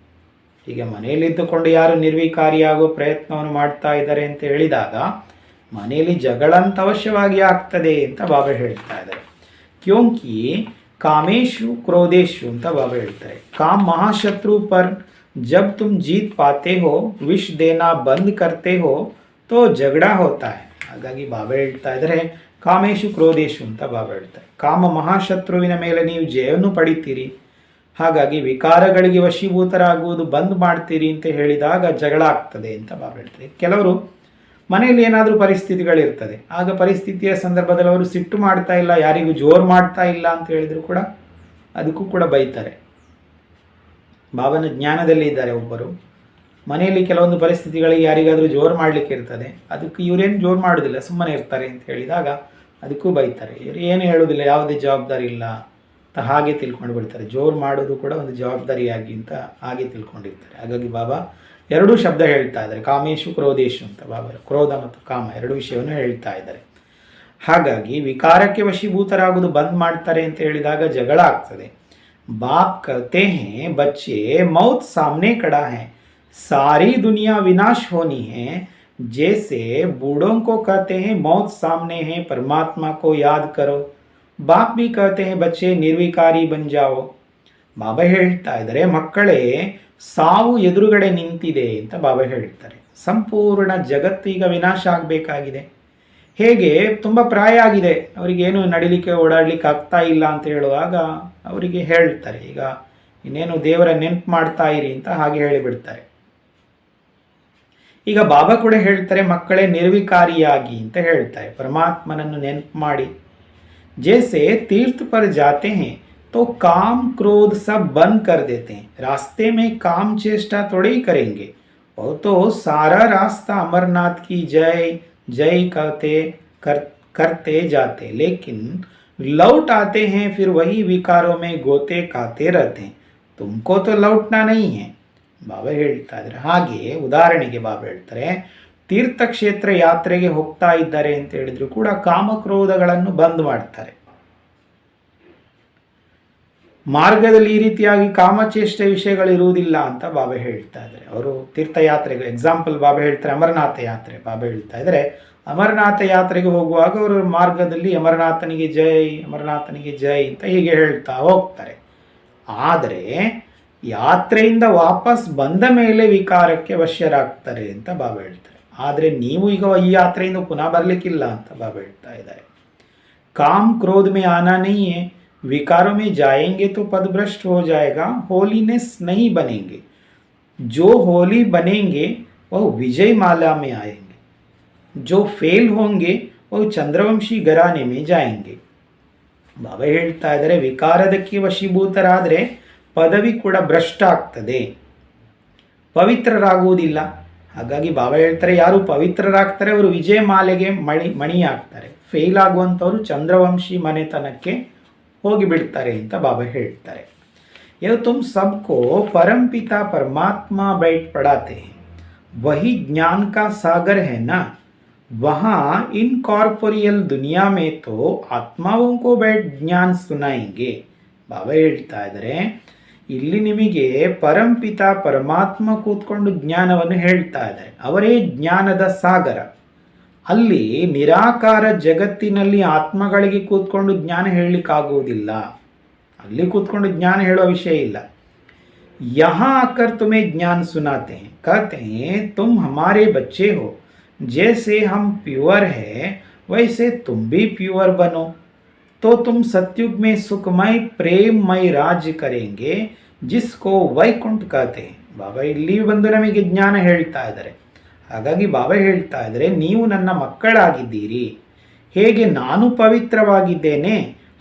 ಈಗ ಮನೆಯಲ್ಲಿದ್ದುಕೊಂಡು ಯಾರು ನಿರ್ವಿಕಾರಿಯಾಗೋ ಪ್ರಯತ್ನವನ್ನು ಮಾಡ್ತಾ ಇದ್ದಾರೆ ಅಂತ ಹೇಳಿದಾಗ ಮನೆಯಲ್ಲಿ ಜಗಳ ಅಂತ ಅವಶ್ಯವಾಗಿ ಆಗ್ತದೆ ಅಂತ ಬಾಬಾ ಹೇಳ್ತಾ ಇದ್ದಾರೆ. ಕ್ಯೋಂಕಿ ಕಾಮೇಶು ಕ್ರೋಧೇಶು ಅಂತ ಬಾಬಾ ಹೇಳ್ತಾರೆ. ಕಾಮ್ ಮಹಾಶತ್ರು ಪರ್ ಜಬ್ ತುಮ್ ಜೀತ್ ಪಾತೆ ಹೋ ವಿಷ್ ದೇನಾ ಬಂದ್ ಕರ್ತೆ ಹೋ ತೋ ಜಗಡಾ ಹೋತಾ ಹೈ. ಹಾಗಾಗಿ ಬಾಬಾ ಹೇಳ್ತಾ ಇದ್ದಾರೆ ಕಾಮೇಶು ಕ್ರೋಧೇಶು ಅಂತ ಬಾಬಾ ಹೇಳ್ತಾರೆ. ಕಾಮ ಮಹಾಶತ್ರುವಿನ ಮೇಲೆ ನೀವು ಜಯವನ್ನು ಪಡಿತೀರಿ, ಹಾಗಾಗಿ ವಿಕಾರಗಳಿಗೆ ವಶೀಭೂತರಾಗುವುದು ಬಂದ್ ಮಾಡ್ತೀರಿ ಅಂತ ಹೇಳಿದಾಗ ಜಗಳ ಆಗ್ತದೆ ಅಂತ ಬಾಬಾ ಹೇಳ್ತಾರೆ. ಕೆಲವರು ಮನೆಯಲ್ಲಿ ಏನಾದರೂ ಪರಿಸ್ಥಿತಿಗಳಿರ್ತದೆ, ಆಗ ಪರಿಸ್ಥಿತಿಯ ಸಂದರ್ಭದಲ್ಲಿ ಅವರು ಸಿಟ್ಟು ಮಾಡ್ತಾ ಇಲ್ಲ, ಯಾರಿಗೂ ಜೋರು ಮಾಡ್ತಾ ಇಲ್ಲ ಅಂತ ಹೇಳಿದ್ರು ಕೂಡ ಅದಕ್ಕೂ ಕೂಡ ಬೈತಾರೆ. ಬಾಬನ ಜ್ಞಾನದಲ್ಲಿ ಇದ್ದಾರೆ ಒಬ್ಬರು, ಮನೆಯಲ್ಲಿ ಕೆಲವೊಂದು ಪರಿಸ್ಥಿತಿಗಳಿಗೆ ಯಾರಿಗಾದರೂ ಜೋರು ಮಾಡಲಿಕ್ಕೆ ಇರ್ತದೆ, ಅದಕ್ಕೆ ಇವರೇನು ಜೋರು ಮಾಡೋದಿಲ್ಲ, ಸುಮ್ಮನೆ ಇರ್ತಾರೆ ಅಂತ ಹೇಳಿದಾಗ ಅದಕ್ಕೂ ಬೈತಾರೆ. ಇವರು ಏನು ಹೇಳೋದಿಲ್ಲ, ಯಾವುದೇ ಜವಾಬ್ದಾರಿ ಇಲ್ಲ ಅಂತ ಹಾಗೆ ತಿಳ್ಕೊಂಡು ಬಿಡ್ತಾರೆ. ಜೋರು ಮಾಡೋದು ಕೂಡ ಒಂದು ಜವಾಬ್ದಾರಿಯಾಗಿ ಅಂತ ಹಾಗೆ ತಿಳ್ಕೊಂಡಿರ್ತಾರೆ. ಹಾಗಾಗಿ ಬಾಬಾ ಎರಡೂ ಶಬ್ದ ಹೇಳ್ತಾ ಇದ್ದಾರೆ, ಕಾಮೇಶು ಕ್ರೋಧೇಶು ಅಂತ. ಬಾಬಾ ಕ್ರೋಧ ಮತ್ತು ಕಾಮ ಎರಡು ವಿಷಯವನ್ನು ಹೇಳ್ತಾ ಇದ್ದಾರೆ. ಹಾಗಾಗಿ ವಿಕಾರಕ್ಕೆ ವಶೀಭೂತರಾಗುವುದು ಬಂದ್ ಮಾಡ್ತಾರೆ ಅಂತ ಹೇಳಿದಾಗ ಜಗಳ ಆಗ್ತದೆ. ಬಾಪ್ ಕಹತೆ ಹೇ ಬಚ್ಚೆ ಮೌತ್ ಸಾಮ್ನೆ ಕಡಾ ಹೈ, सारी दुनिया विनाश होनी है, जैसे बूढ़ों को कहते हैं मौत सामने है परमात्मा को याद करो. बाप भी कहते हैं बच्चे निर्विकारी बन जाओ. ಬಾಬಾ ಹೇಳ್ತಾ ಇದ್ದಾರೆ ಮಕ್ಕಳೇ ಸಾವು ಎದುರುಗಡೆ ನಿಂತಿದೆ ಅಂತ ಬಾಬಾ ಹೇಳ್ತಾರೆ. ಸಂಪೂರ್ಣ ಜಗತ್ತು ಈಗ ವಿನಾಶ ಆಗಬೇಕಾಗಿದೆ. ಹೇಗೆ ತುಂಬ ಪ್ರಾಯ ಆಗಿದೆ, ಅವರಿಗೇನು ನಡಿಲಿಕ್ಕೆ ಓಡಾಡಲಿಕ್ಕೆ ಆಗ್ತಾ ಇಲ್ಲ ಅಂತ ಹೇಳುವಾಗ ಅವರಿಗೆ ಹೇಳ್ತಾರೆ, ಈಗ ಇನ್ನೇನು ದೇವರ ನೆನಪು ಮಾಡ್ತಾ ಇರಿ ಅಂತ ಹಾಗೆ ಹೇಳಿಬಿಡ್ತಾರೆ. ಈಗ ಬಾಬಾ ಕೂಡ ಹೇಳ್ತಾರೆ, ಮಕ್ಕಳೇ ನಿರ್ವಿಕಾರಿಯಾಗಿ ಅಂತ ಹೇಳ್ತಾರೆ, ಪರಮಾತ್ಮನನ್ನು ನೆನಪು ಮಾಡಿ. जैसे तीर्थ पर जाते हैं तो काम क्रोध सब बंद कर देते हैं, रास्ते में काम चेष्टा थोड़े ही करेंगे, वो तो सारा रास्ता अमरनाथ की जय जय करते जाते, लेकिन लौट आते हैं फिर वही विकारों में गोते खाते रहते हैं, तुमको तो लौटना नहीं है. ಬಾಬಾ ಹೇಳ್ತಾ ಇದ್ದಾರೆ. ಹಾಗೆ ಉದಾಹರಣೆಗೆ ಬಾಬಾ ಹೇಳ್ತಾರೆ, ತೀರ್ಥಕ್ಷೇತ್ರ ಯಾತ್ರೆಗೆ ಹೋಗ್ತಾ ಇದ್ದಾರೆ ಅಂತ ಹೇಳಿದ್ರು ಕೂಡ ಕಾಮಕ್ರೋಧಗಳನ್ನು ಬಂದ್ ಮಾಡ್ತಾರೆ. ಮಾರ್ಗದಲ್ಲಿ ಈ ರೀತಿಯಾಗಿ ಕಾಮಚೇಷ್ಟೆ ವಿಷಯಗಳಿರುವುದಿಲ್ಲ ಅಂತ ಬಾಬಾ ಹೇಳ್ತಾ ಇದ್ದಾರೆ. ಅವರು ತೀರ್ಥಯಾತ್ರೆಗೆ ಎಕ್ಸಾಂಪಲ್ ಬಾಬಾ ಹೇಳ್ತಾರೆ, ಅಮರನಾಥ ಯಾತ್ರೆ ಬಾಬಾ ಹೇಳ್ತಾ ಇದ್ದಾರೆ. ಅಮರನಾಥ ಯಾತ್ರೆಗೆ ಹೋಗುವಾಗ ಅವರು ಮಾರ್ಗದಲ್ಲಿ ಅಮರನಾಥನಿಗೆ ಜೈ ಅಮರನಾಥನಿಗೆ ಜೈ ಅಂತ ಹೀಗೆ ಹೇಳ್ತಾ ಹೋಗ್ತಾರೆ. ಆದರೆ ಯಾತ್ರೆಯಿಂದ ವಾಪಸ್ ಬಂದ ಮೇಲೆ ವಿಕಾರಕ್ಕೆ ವಶ್ಯರಾಗ್ತಾರೆ ಅಂತ ಬಾಬಾ ಹೇಳ್ತಾರೆ. ಆದರೆ ನೀವು ಈಗ ಈ ಯಾತ್ರೆಯಿಂದ ಪುನಃ ಬರಲಿಕ್ಕಿಲ್ಲ ಅಂತ ಬಾಬಾ ಹೇಳ್ತಾ ಇದ್ದಾರೆ. ಕಾಮ್ ಕ್ರೋಧ ಮೇ ಆನಾ ನಹೀ ಹೈ, विकारों में जाएंगे तो पदभ्रष्ट हो जाएगा, होलीनेस नहीं बनेंगे, जो होली बनेंगे वह विजय माला में आएंगे, जो फेल होंगे वह चंद्रवंशी घराने में जाएंगे. ಬಾಬಾ ಹೇಳ್ತಾ ಇದ್ದಾರೆ, ವಿಕಾರದಕ್ಕೆ ವಶೀಭೂತರಾದರೆ ಪದವಿ ಕೂಡ ಭ್ರಷ್ಟ ಆಗ್ತದೆ, ಪವಿತ್ರರಾಗುವುದಿಲ್ಲ. ಹಾಗಾಗಿ ಬಾಬಾ ಹೇಳ್ತಾರೆ, ಯಾರು ಪವಿತ್ರರಾಗ್ತಾರೆ ಅವರು ವಿಜಯ ಮಾಲೆಗೆ ಮಣಿ ಆಗ್ತಾರೆ, ಫೇಲ್ ಆಗುವಂಥವ್ರು ಚಂದ್ರವಂಶಿ ಮನೆತನಕ್ಕೆ ಹೋಗಿ ಬಿಡ್ತಾರೆ ಅಂತ ಬಾಬಾ ಹೇಳ್ತಾರೆ. ये तुम सबको परमपिता परमात्मा बैठ पढ़ाते हैं, वही ज्ञान का सागर है ना, वहाँ इनकॉर्पोरियल दुनिया में तो आत्माओं को बैठ ज्ञान सुनाएंगे. ಬಾಬಾ ಹೇಳ್ತಾ ಇದ್ದಾರೆ, ಇಲ್ಲಿ ನಿಮಗೆ ಪರಂಪಿತ ಪರಮಾತ್ಮ ಕೂತ್ಕೊಂಡು ಜ್ಞಾನವನ್ನು ಹೇಳ್ತಾ ಇದ್ದಾರೆ, ಅವರೇ ಜ್ಞಾನದ ಸಾಗರ. ಅಲ್ಲಿ ನಿರಾಕಾರ ಜಗತ್ತಿನಲ್ಲಿ ಆತ್ಮಗಳಿಗೆ ಕೂತ್ಕೊಂಡು ಜ್ಞಾನ ಹೇಳಲಿಕ್ಕಾಗುವುದಿಲ್ಲ, ಅಲ್ಲಿ ಕೂತ್ಕೊಂಡು ಜ್ಞಾನ ಹೇಳೋ ವಿಷಯ ಇಲ್ಲ. यहाँ आकर तुम्हें ज्ञान सुनाते हैं, कहते हैं तुम हमारे बच्चे हो, जैसे हम प्योर है वैसे तुम भी प्योर बनो, तो तुम सतयुग में सुखमय प्रेममय राज्य करेंगे, जिसको वैकुंठ कहते हैं. ಬಾಬಾ ಇಲ್ಲಿ ಬಂದು ನಮಗೆ ಜ್ಞಾನ ಹೇಳ್ತಾ ಇದ್ದಾರೆ. ಹಾಗಾಗಿ ಬಾಬಾ ಹೇಳ್ತಾ ಇದ್ದಾರೆ, ನೀವು ನನ್ನ ಮಕ್ಕಳಾಗಿದ್ದೀರಿ, ಹೇಗೆ ನಾನು ಪವಿತ್ರವಾಗಿದ್ದೇನೆ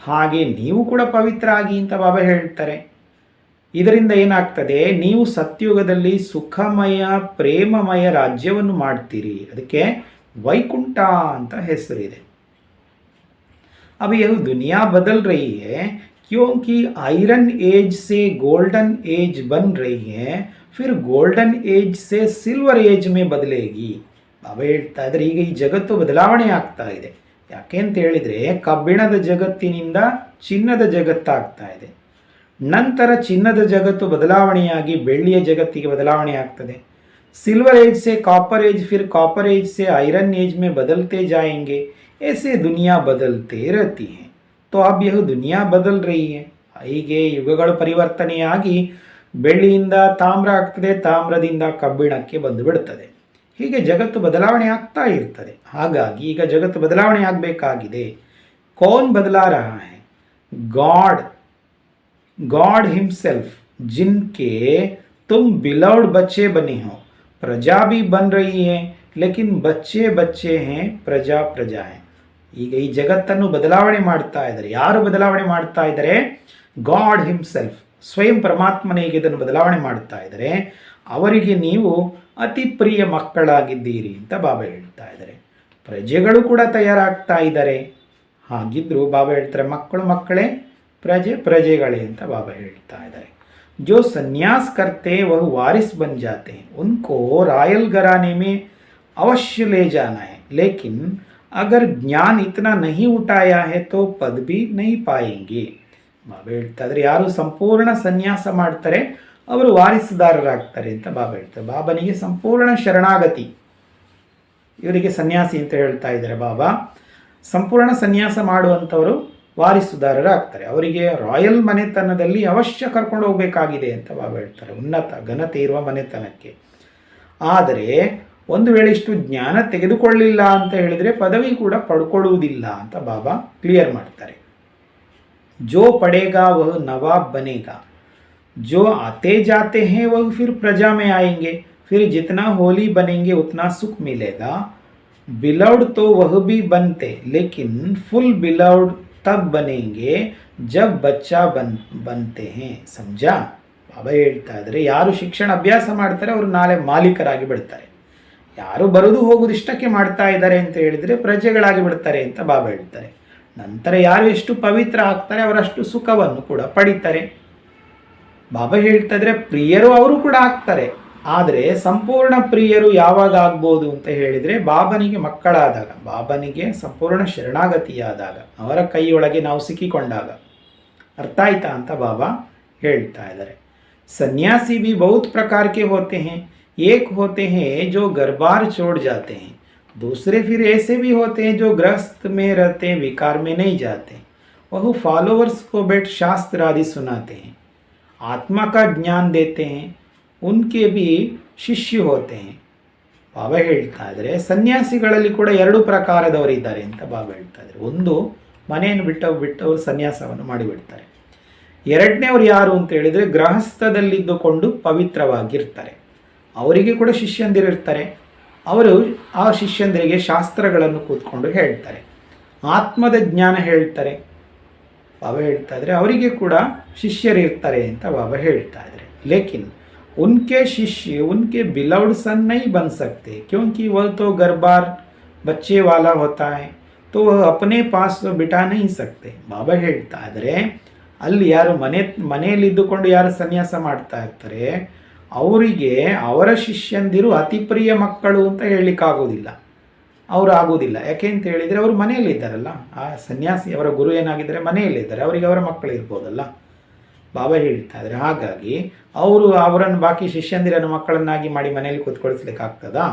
ಹಾಗೆ ನೀವು ಕೂಡ ಪವಿತ್ರ ಆಗಿ ಅಂತ ಬಾಬಾ ಹೇಳ್ತಾರೆ. ಇದರಿಂದ ಏನಾಗ್ತದೆ, ನೀವು ಸತ್ಯುಗದಲ್ಲಿ ಸುಖಮಯ ಪ್ರೇಮಮಯ ರಾಜ್ಯವನ್ನು ಮಾಡ್ತೀರಿ, ಅದಕ್ಕೆ ವೈಕುಂಠ ಅಂತ ಹೆಸರಿದೆ. अब यह दुनिया बदल रही है क्योंकि आयरन एज से गोल्डन एज बन रही है, फिर गोल्डन एज से सिल्वर एज में बदलेगी. ಬಾಬಾ ಹೇಳ್ತಾ ಇದ್ದಾರೆ, ಈಗ ಈ ಜಗತ್ತು ಬದಲಾವಣೆ ಆಗ್ತಾ ಇದೆ. ಯಾಕೆ ಅಂತ ಹೇಳಿದರೆ, ಕಬ್ಬಿಣದ ಜಗತ್ತಿನಿಂದ ಚಿನ್ನದ ಜಗತ್ತಾಗ್ತಾ ಇದೆ, ನಂತರ ಚಿನ್ನದ ಜಗತ್ತು ಬದಲಾವಣೆಯಾಗಿ ಬೆಳ್ಳಿಯ ಜಗತ್ತಿಗೆ ಬದಲಾವಣೆ ಆಗ್ತದೆ. सिल्वर एज से कॉपर एज, फिर कॉपर एज से आयरन एज में बदलते जाएंगे, ऐसे दुनिया बदलते रहती है. तो अब यह दुनिया बदल रही है. ಹೀಗೆ ಯುಗಗಳು ಪರಿವರ್ತನೆಯಾಗಿ ಬೆಳ್ಳಿಯಿಂದ ತಾಮ್ರ ಆಗ್ತದೆ, ತಾಮ್ರದಿಂದ ಕಬ್ಬಿಣಕ್ಕೆ ಬಂದು ಬಿಡುತ್ತದೆ. ಹೀಗೆ ಜಗತ್ತು ಬದಲಾವಣೆ ಆಗ್ತಾ ಇರ್ತದೆ. ಹಾಗಾಗಿ ಈಗ ಜಗತ್ತು ಬದಲಾವಣೆ ಆಗಬೇಕಾಗಿದೆ. Kaun ಬದಲಾ ರಹಾ high? God, God himself, जिनके तुम बिलव्ड बच्चे बने हो. प्रजा भी बन रही है, लेकिन बच्चे बच्चे हैं, प्रजा प्रजा है. ಈಗ ಈ ಜಗತ್ತನ್ನು ಬದಲಾವಣೆ ಮಾಡ್ತಾ ಇದ್ದಾರೆ. ಯಾರು ಬದಲಾವಣೆ ಮಾಡ್ತಾ ಇದ್ದಾರೆ? ಗಾಡ್ ಹಿಮ್ಸೆಲ್ಫ್, ಸ್ವಯಂ ಪರಮಾತ್ಮನೇ ಇದನ್ನು ಬದಲಾವಣೆ ಮಾಡ್ತಾ ಇದ್ದಾರೆ. ಅವರಿಗೆ ನೀವು ಅತಿ ಪ್ರಿಯ ಮಕ್ಕಳಾಗಿದ್ದೀರಿ ಅಂತ ಬಾಬಾ ಹೇಳ್ತಾ ಇದ್ದಾರೆ. ಪ್ರಜೆಗಳು ಕೂಡ ತಯಾರಾಗ್ತಾ ಇದ್ದಾರೆ. ಹಾಗಿದ್ರು ಬಾಬಾ ಹೇಳ್ತಾರೆ, ಮಕ್ಕಳು ಮಕ್ಕಳೇ, ಪ್ರಜೆ ಪ್ರಜೆಗಳೇ ಅಂತ ಬಾಬಾ ಹೇಳ್ತಾ ಇದ್ದಾರೆ. जो संन्यास करते वह वारिस बन जाते हैं, उनको रॉयल घराने में अवश्य ले जाना है, लेकिन अगर ज्ञान इतना नहीं उठाया है तो पद भी नहीं पाएंगे. ಬಾಬಾ ಹೇಳ್ತಾ ಇದ್ದಾರೆ, ಯಾರು ಸಂಪೂರ್ಣ ಸನ್ಯಾಸ ಮಾಡ್ತಾರೆ ಅವರು ವಾರಿಸುದಾರರಾಗ್ತಾರೆ ಅಂತ ಬಾಬಾ ಹೇಳ್ತಾರೆ. ಬಾಬನಿಗೆ ಸಂಪೂರ್ಣ ಶರಣಾಗತಿ, ಇವರಿಗೆ ಸನ್ಯಾಸಿ ಅಂತ ಹೇಳ್ತಾ ಇದ್ದಾರೆ ಬಾಬಾ. ಸಂಪೂರ್ಣ ಸನ್ಯಾಸ ಮಾಡುವಂಥವರು ವಾರಿಸುದಾರರಾಗ್ತಾರೆ. ಅವರಿಗೆ ರಾಯಲ್ ಮನೆತನದಲ್ಲಿ ಅವಶ್ಯ ಕರ್ಕೊಂಡು ಹೋಗಬೇಕಾಗಿದೆ ಅಂತ ಬಾಬಾ ಹೇಳ್ತಾರೆ, ಉನ್ನತ ಘನತೆ ಇರುವ ಮನೆತನಕ್ಕೆ. ಆದರೆ ಒಂದು ವೇಳೆ ಇಷ್ಟು ಜ್ಞಾನ ತೆಗೆದುಕೊಳ್ಳಿಲ್ಲ ಅಂತ ಹೇಳಿದರೆ ಪದವಿ ಕೂಡ ಪಡ್ಕೊಳ್ಳುವುದಿಲ್ಲ ಅಂತ ಬಾಬಾ ಕ್ಲಿಯರ್ ಮಾಡ್ತಾರೆ. ಜೋ ಪಡೇಗಾ ವಹ ನವಾಬ್ ಬನೇಗಾ, जो आते जाते हैं वह फिर प्रजा में आएंगे, फिर जितना होली बनेंगे उतना सुख मिलेगा. बिलव्ड तो वह भी बनते, लेकिन फुल बिलव्ड तब बनेंगे जब बच्चा बनते हैं. समझा? ಬಾಬಾ ಹೇಳ್ತಾ ಇದ್ದಾರೆ, ಯಾರು ಶಿಕ್ಷಣ ಅಭ್ಯಾಸ ಮಾಡ್ತಾರೆ ಅವರು ನಾಳೆ ಮಾಲೀಕರಾಗಿ ಬಿಡ್ತಾರೆ. ಯಾರು ಬರೋದು ಹೋಗೋದು ಇಷ್ಟಕ್ಕೆ ಮಾಡ್ತಾ ಇದ್ದಾರೆ ಅಂತ ಹೇಳಿದರೆ ಪ್ರಜೆಗಳಾಗಿ ಬಿಡ್ತಾರೆ ಅಂತ ಬಾಬಾ ಹೇಳ್ತಾರೆ. ನಂತರ ಯಾರು ಎಷ್ಟು ಪವಿತ್ರ ಆಗ್ತಾರೆ ಅವರಷ್ಟು ಸುಖವನ್ನು ಕೂಡ ಪಡಿತಾರೆ. ಬಾಬಾ ಹೇಳ್ತಾ ಇದ್ರೆ ಪ್ರಿಯರು ಅವರು ಕೂಡ ಆಗ್ತಾರೆ. ಆದರೆ ಸಂಪೂರ್ಣ ಪ್ರಿಯರು ಯಾವಾಗ ಆಗ್ಬೋದು ಅಂತ ಹೇಳಿದರೆ ಬಾಬನಿಗೆ ಮಕ್ಕಳಾದಾಗ, ಬಾಬನಿಗೆ ಸಂಪೂರ್ಣ ಶರಣಾಗತಿಯಾದಾಗ, ಅವರ ಕೈಯೊಳಗೆ ನಾವು ಸಿಕ್ಕಿಕೊಂಡಾಗ. ಅರ್ಥ ಆಯ್ತಾ ಅಂತ ಬಾಬಾ ಹೇಳ್ತಾ ಇದ್ದಾರೆ. सन्यासी भी बहुत प्रकार के होते हैं. एक होते हैं जो घर बार छोड़ जाते हैं, दूसरे फिर ऐसे भी होते हैं जो गृहस्थ में रहते हैं, विकार में नहीं जाते. वह फॉलोअर्स को बैठ शास्त्र आदि सुनाते हैं, आत्मा का ज्ञान देते हैं, उनके भी ಶಿಷ್ಯ होते हैं. ಬಾಬಾ ಹೇಳ್ತಾ ಇದ್ದಾರೆ ಸನ್ಯಾಸಿಗಳಲ್ಲಿ ಕೂಡ ಎರಡು ಪ್ರಕಾರದವರಿದ್ದಾರೆ ಅಂತ ಬಾಬಾ ಹೇಳ್ತಾ ಇದ್ದಾರೆ. ಒಂದು ಮನೆಯನ್ನು ಬಿಟ್ಟವರು ಸನ್ಯಾಸವನ್ನು ಮಾಡಿಬಿಡ್ತಾರೆ. ಎರಡನೇವ್ರು ಯಾರು ಅಂತ ಹೇಳಿದರೆ ಗೃಹಸ್ಥದಲ್ಲಿದ್ದುಕೊಂಡು ಪವಿತ್ರವಾಗಿರ್ತಾರೆ. ಅವರಿಗೆ ಕೂಡ ಶಿಷ್ಯಂದಿರಿರ್ತಾರೆ. ಅವರು ಆ ಶಿಷ್ಯಂದಿರಿಗೆ ಶಾಸ್ತ್ರಗಳನ್ನು ಕೂತ್ಕೊಂಡು ಹೇಳ್ತಾರೆ, ಆತ್ಮದ ಜ್ಞಾನ ಹೇಳ್ತಾರೆ. ಬಾಬಾ ಹೇಳ್ತಾ ಇದ್ದಾರೆ ಅವರಿಗೆ ಕೂಡ ಶಿಷ್ಯರಿರ್ತಾರೆ ಅಂತ ಬಾಬಾ ಹೇಳ್ತಾ ಇದ್ದಾರೆ. ಲೇಕಿನ್ उनके शिष्य उनके बिलव्ड सन नहीं बन सकते, क्योंकि वह तो घर बार बच्चे वाला होता है, तो वह अपने पास तो बिठा नहीं सकते. ಬಾಬಾ ಹೇಳ್ತಾ ಇದ್ದಾರೆ ಅಲ್ಲಿ ಯಾರು ಮನೆಯಲ್ಲಿದ್ದುಕೊಂಡು ಯಾರು ಸನ್ಯಾಸ ಮಾಡ್ತಾ ಇರ್ತಾರೆ ಅವರಿಗೆ ಅವರ ಶಿಷ್ಯಂದಿರು ಅತಿ ಪ್ರಿಯ ಮಕ್ಕಳು ಅಂತ ಹೇಳಲಿಕ್ಕಾಗೋದಿಲ್ಲ. ಅವರು ಆಗೋದಿಲ್ಲ. ಯಾಕೆ ಅಂತ ಹೇಳಿದರೆ ಅವರು ಮನೆಯಲ್ಲಿದ್ದಾರಲ್ಲ. ಆ ಸನ್ಯಾಸಿ ಅವರ ಗುರು ಏನಾಗಿದ್ದಾರೆ ಮನೆಯಲ್ಲಿದ್ದಾರೆ, ಅವರಿಗೆ ಅವರ ಮಕ್ಕಳು ಇರ್ಬೋದಲ್ಲ. ಬಾಬಾ ಹೇಳ್ತಾ ಇದ್ದಾರೆ ಹಾಗಾಗಿ ಅವರನ್ನು ಬಾಕಿ ಶಿಷ್ಯಂದಿರನ್ನು ಮಕ್ಕಳನ್ನಾಗಿ ಮಾಡಿ ಮನೆಯಲ್ಲಿ ಕೂತ್ಕೊಳಿಸ್ಲಿಕ್ಕಾಗ್ತದಾ?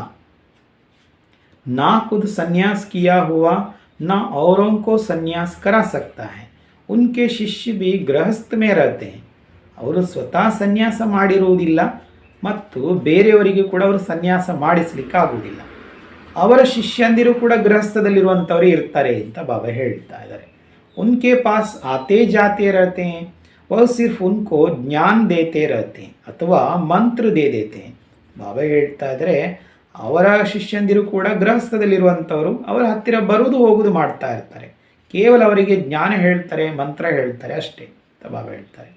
ನಾ ಖುದ್ ಸನ್ಯಾಸ್ ಕಿಯಾ ಹುವಾ ನಾ ಔರೋं को ಸನ್ಯಾಸ್ ಕರಾ ಸಕ್ತಾ ಹೈ, ಉನ್ಕೆ ಶಿಷ್ಯ ಬಿ ಗೃಹಸ್ಥ ಮೇ ರಹತೆ ಹೈ. ಅವರು ಸ್ವತಃ ಸನ್ಯಾಸ ಮಾಡಿರುವುದಿಲ್ಲ ಮತ್ತು ಬೇರೆಯವರಿಗೆ ಕೂಡ ಅವರು ಸನ್ಯಾಸ ಮಾಡಿಸ್ಲಿಕ್ಕಾಗುವುದಿಲ್ಲ. ಅವರ ಶಿಷ್ಯಂದಿರು ಕೂಡ ಗೃಹಸ್ಥದಲ್ಲಿರುವಂಥವರೇ ಇರ್ತಾರೆ ಅಂತ ಬಾಬಾ ಹೇಳ್ತಾ ಇದ್ದಾರೆ. ಉನ್ಕೆ ಪಾಸ್ ಆತೆ ಜಾತೆ ರಹತೆ ಹೈ, वह सिर्फ उनको ज्ञान देते रहते हैं ಅಥವಾ ಮಂತ್ರ ದೇ ದೇತೆ. ಬಾಬಾ ಹೇಳ್ತಾ ಇದ್ದಾರೆ ಅವರ ಶಿಷ್ಯಂದಿರು ಕೂಡ ಗೃಹಸ್ಥದಲ್ಲಿರುವಂಥವರು ಅವರ ಹತ್ತಿರ ಬರುವುದು ಹೋಗುವುದು ಮಾಡ್ತಾ ಇರ್ತಾರೆ. ಕೇವಲ ಅವರಿಗೆ ಜ್ಞಾನ ಹೇಳ್ತಾರೆ, ಮಂತ್ರ ಹೇಳ್ತಾರೆ ಅಷ್ಟೇ ಅಂತ ಬಾಬಾ ಹೇಳ್ತಾರೆ.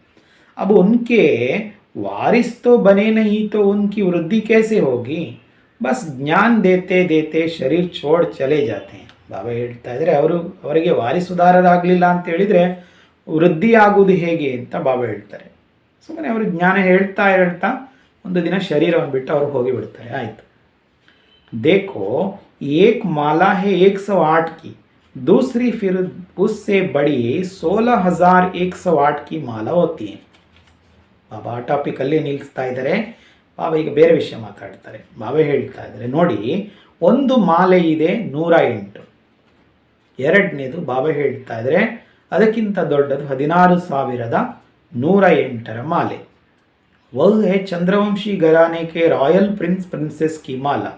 अब उनके वारिस तो बने नहीं तो उनकी वृद्धि कैसे होगी, बस ज्ञान देते देते शरीर छोड़ चले जाते हैं. ಬಾಬಾ ಹೇಳ್ತಾ ಇದ್ದಾರೆ ಅವರಿಗೆ ವಾರಿಸುದಾರರಾಗಲಿಲ್ಲ ಅಂತ ಹೇಳಿದರೆ ವೃದ್ಧಿ ಆಗುವುದು ಹೇಗೆ ಅಂತ ಬಾಬಾ ಹೇಳ್ತಾರೆ. ಸುಮ್ಮನೆ ಅವರು ಜ್ಞಾನ ಹೇಳ್ತಾ ಒಂದು ದಿನ ಶರೀರವನ್ನು ಬಿಟ್ಟು ಅವರು ಹೋಗಿಬಿಡ್ತಾರೆ. ಆಯಿತು. देखो एक माला है 108 की, दूसरी फिर उससे बड़ी 16,108 की माला होती है. ಬಾಬಾ ಆ ಟಾಪಿಕಲ್ಲಿ ನಿಲ್ಲಿಸ್ತಾ ಇದ್ದಾರೆ. ಬಾಬಾ ಈಗ ಬೇರೆ ವಿಷಯ ಮಾತಾಡ್ತಾರೆ. ಬಾಬಾ ಹೇಳ್ತಾ ಇದ್ದಾರೆ ನೋಡಿ, ಒಂದು ಮಾಲೆ ಇದೆ 108. ಎರಡನೇದು ಬಾಬಾ ಹೇಳ್ತಾ ಇದ್ದಾರೆ ಅದಕ್ಕಿಂತ ದೊಡ್ಡದು 16,108 ಮಾಲೆ. वह है चंद्रवंशी घराने के रॉयल प्रिंस प्रिंसेस की माला.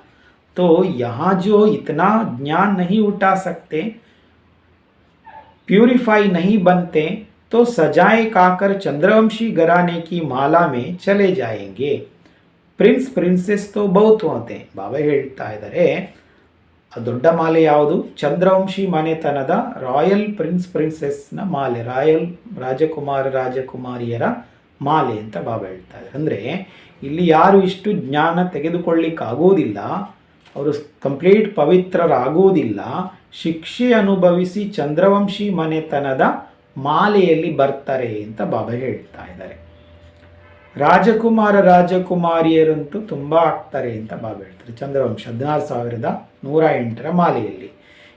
तो यहाँ जो इतना ज्ञान नहीं उठा सकते, प्यूरिफाई नहीं बनते, तो सजाए काकर चंद्रवंशी घराने की माला में चले जाएंगे. प्रिंस प्रिंसेस तो बहुत होते. ಬಾಬಾ ಹೇಳ್ತಾ ಇದ್ದಾರೆ ಆ ದೊಡ್ಡ ಮಾಲೆ ಯಾವುದು? ಚಂದ್ರವಂಶಿ ಮನೆತನದ ರಾಯಲ್ ಪ್ರಿನ್ಸೆಸ್ನ ಮಾಲೆ, ರಾಯಲ್ ರಾಜಕುಮಾರಿಯರ ಮಾಲೆ ಅಂತ ಬಾಬಾ ಹೇಳ್ತಾ ಇದ್ದಾರೆ. ಅಂದರೆ ಇಲ್ಲಿ ಯಾರು ಇಷ್ಟು ಜ್ಞಾನ ತೆಗೆದುಕೊಳ್ಳಿಕ್ಕಾಗೋದಿಲ್ಲ, ಅವರು ಕಂಪ್ಲೀಟ್ ಪವಿತ್ರರಾಗುವುದಿಲ್ಲ, ಶಿಕ್ಷೆ ಅನುಭವಿಸಿ ಚಂದ್ರವಂಶಿ ಮನೆತನದ ಮಾಲೆಯಲ್ಲಿ ಬರ್ತಾರೆ ಅಂತ ಬಾಬಾ ಹೇಳ್ತಾ ಇದ್ದಾರೆ. ರಾಜಕುಮಾರಿಯರಂತೂ ತುಂಬ ಆಗ್ತಾರೆ ಅಂತ ಬಾಬಾ ಹೇಳ್ತಾರೆ. ಚಂದ್ರವಂಶ 16,108 ಮಾಲೆಯಲ್ಲಿ.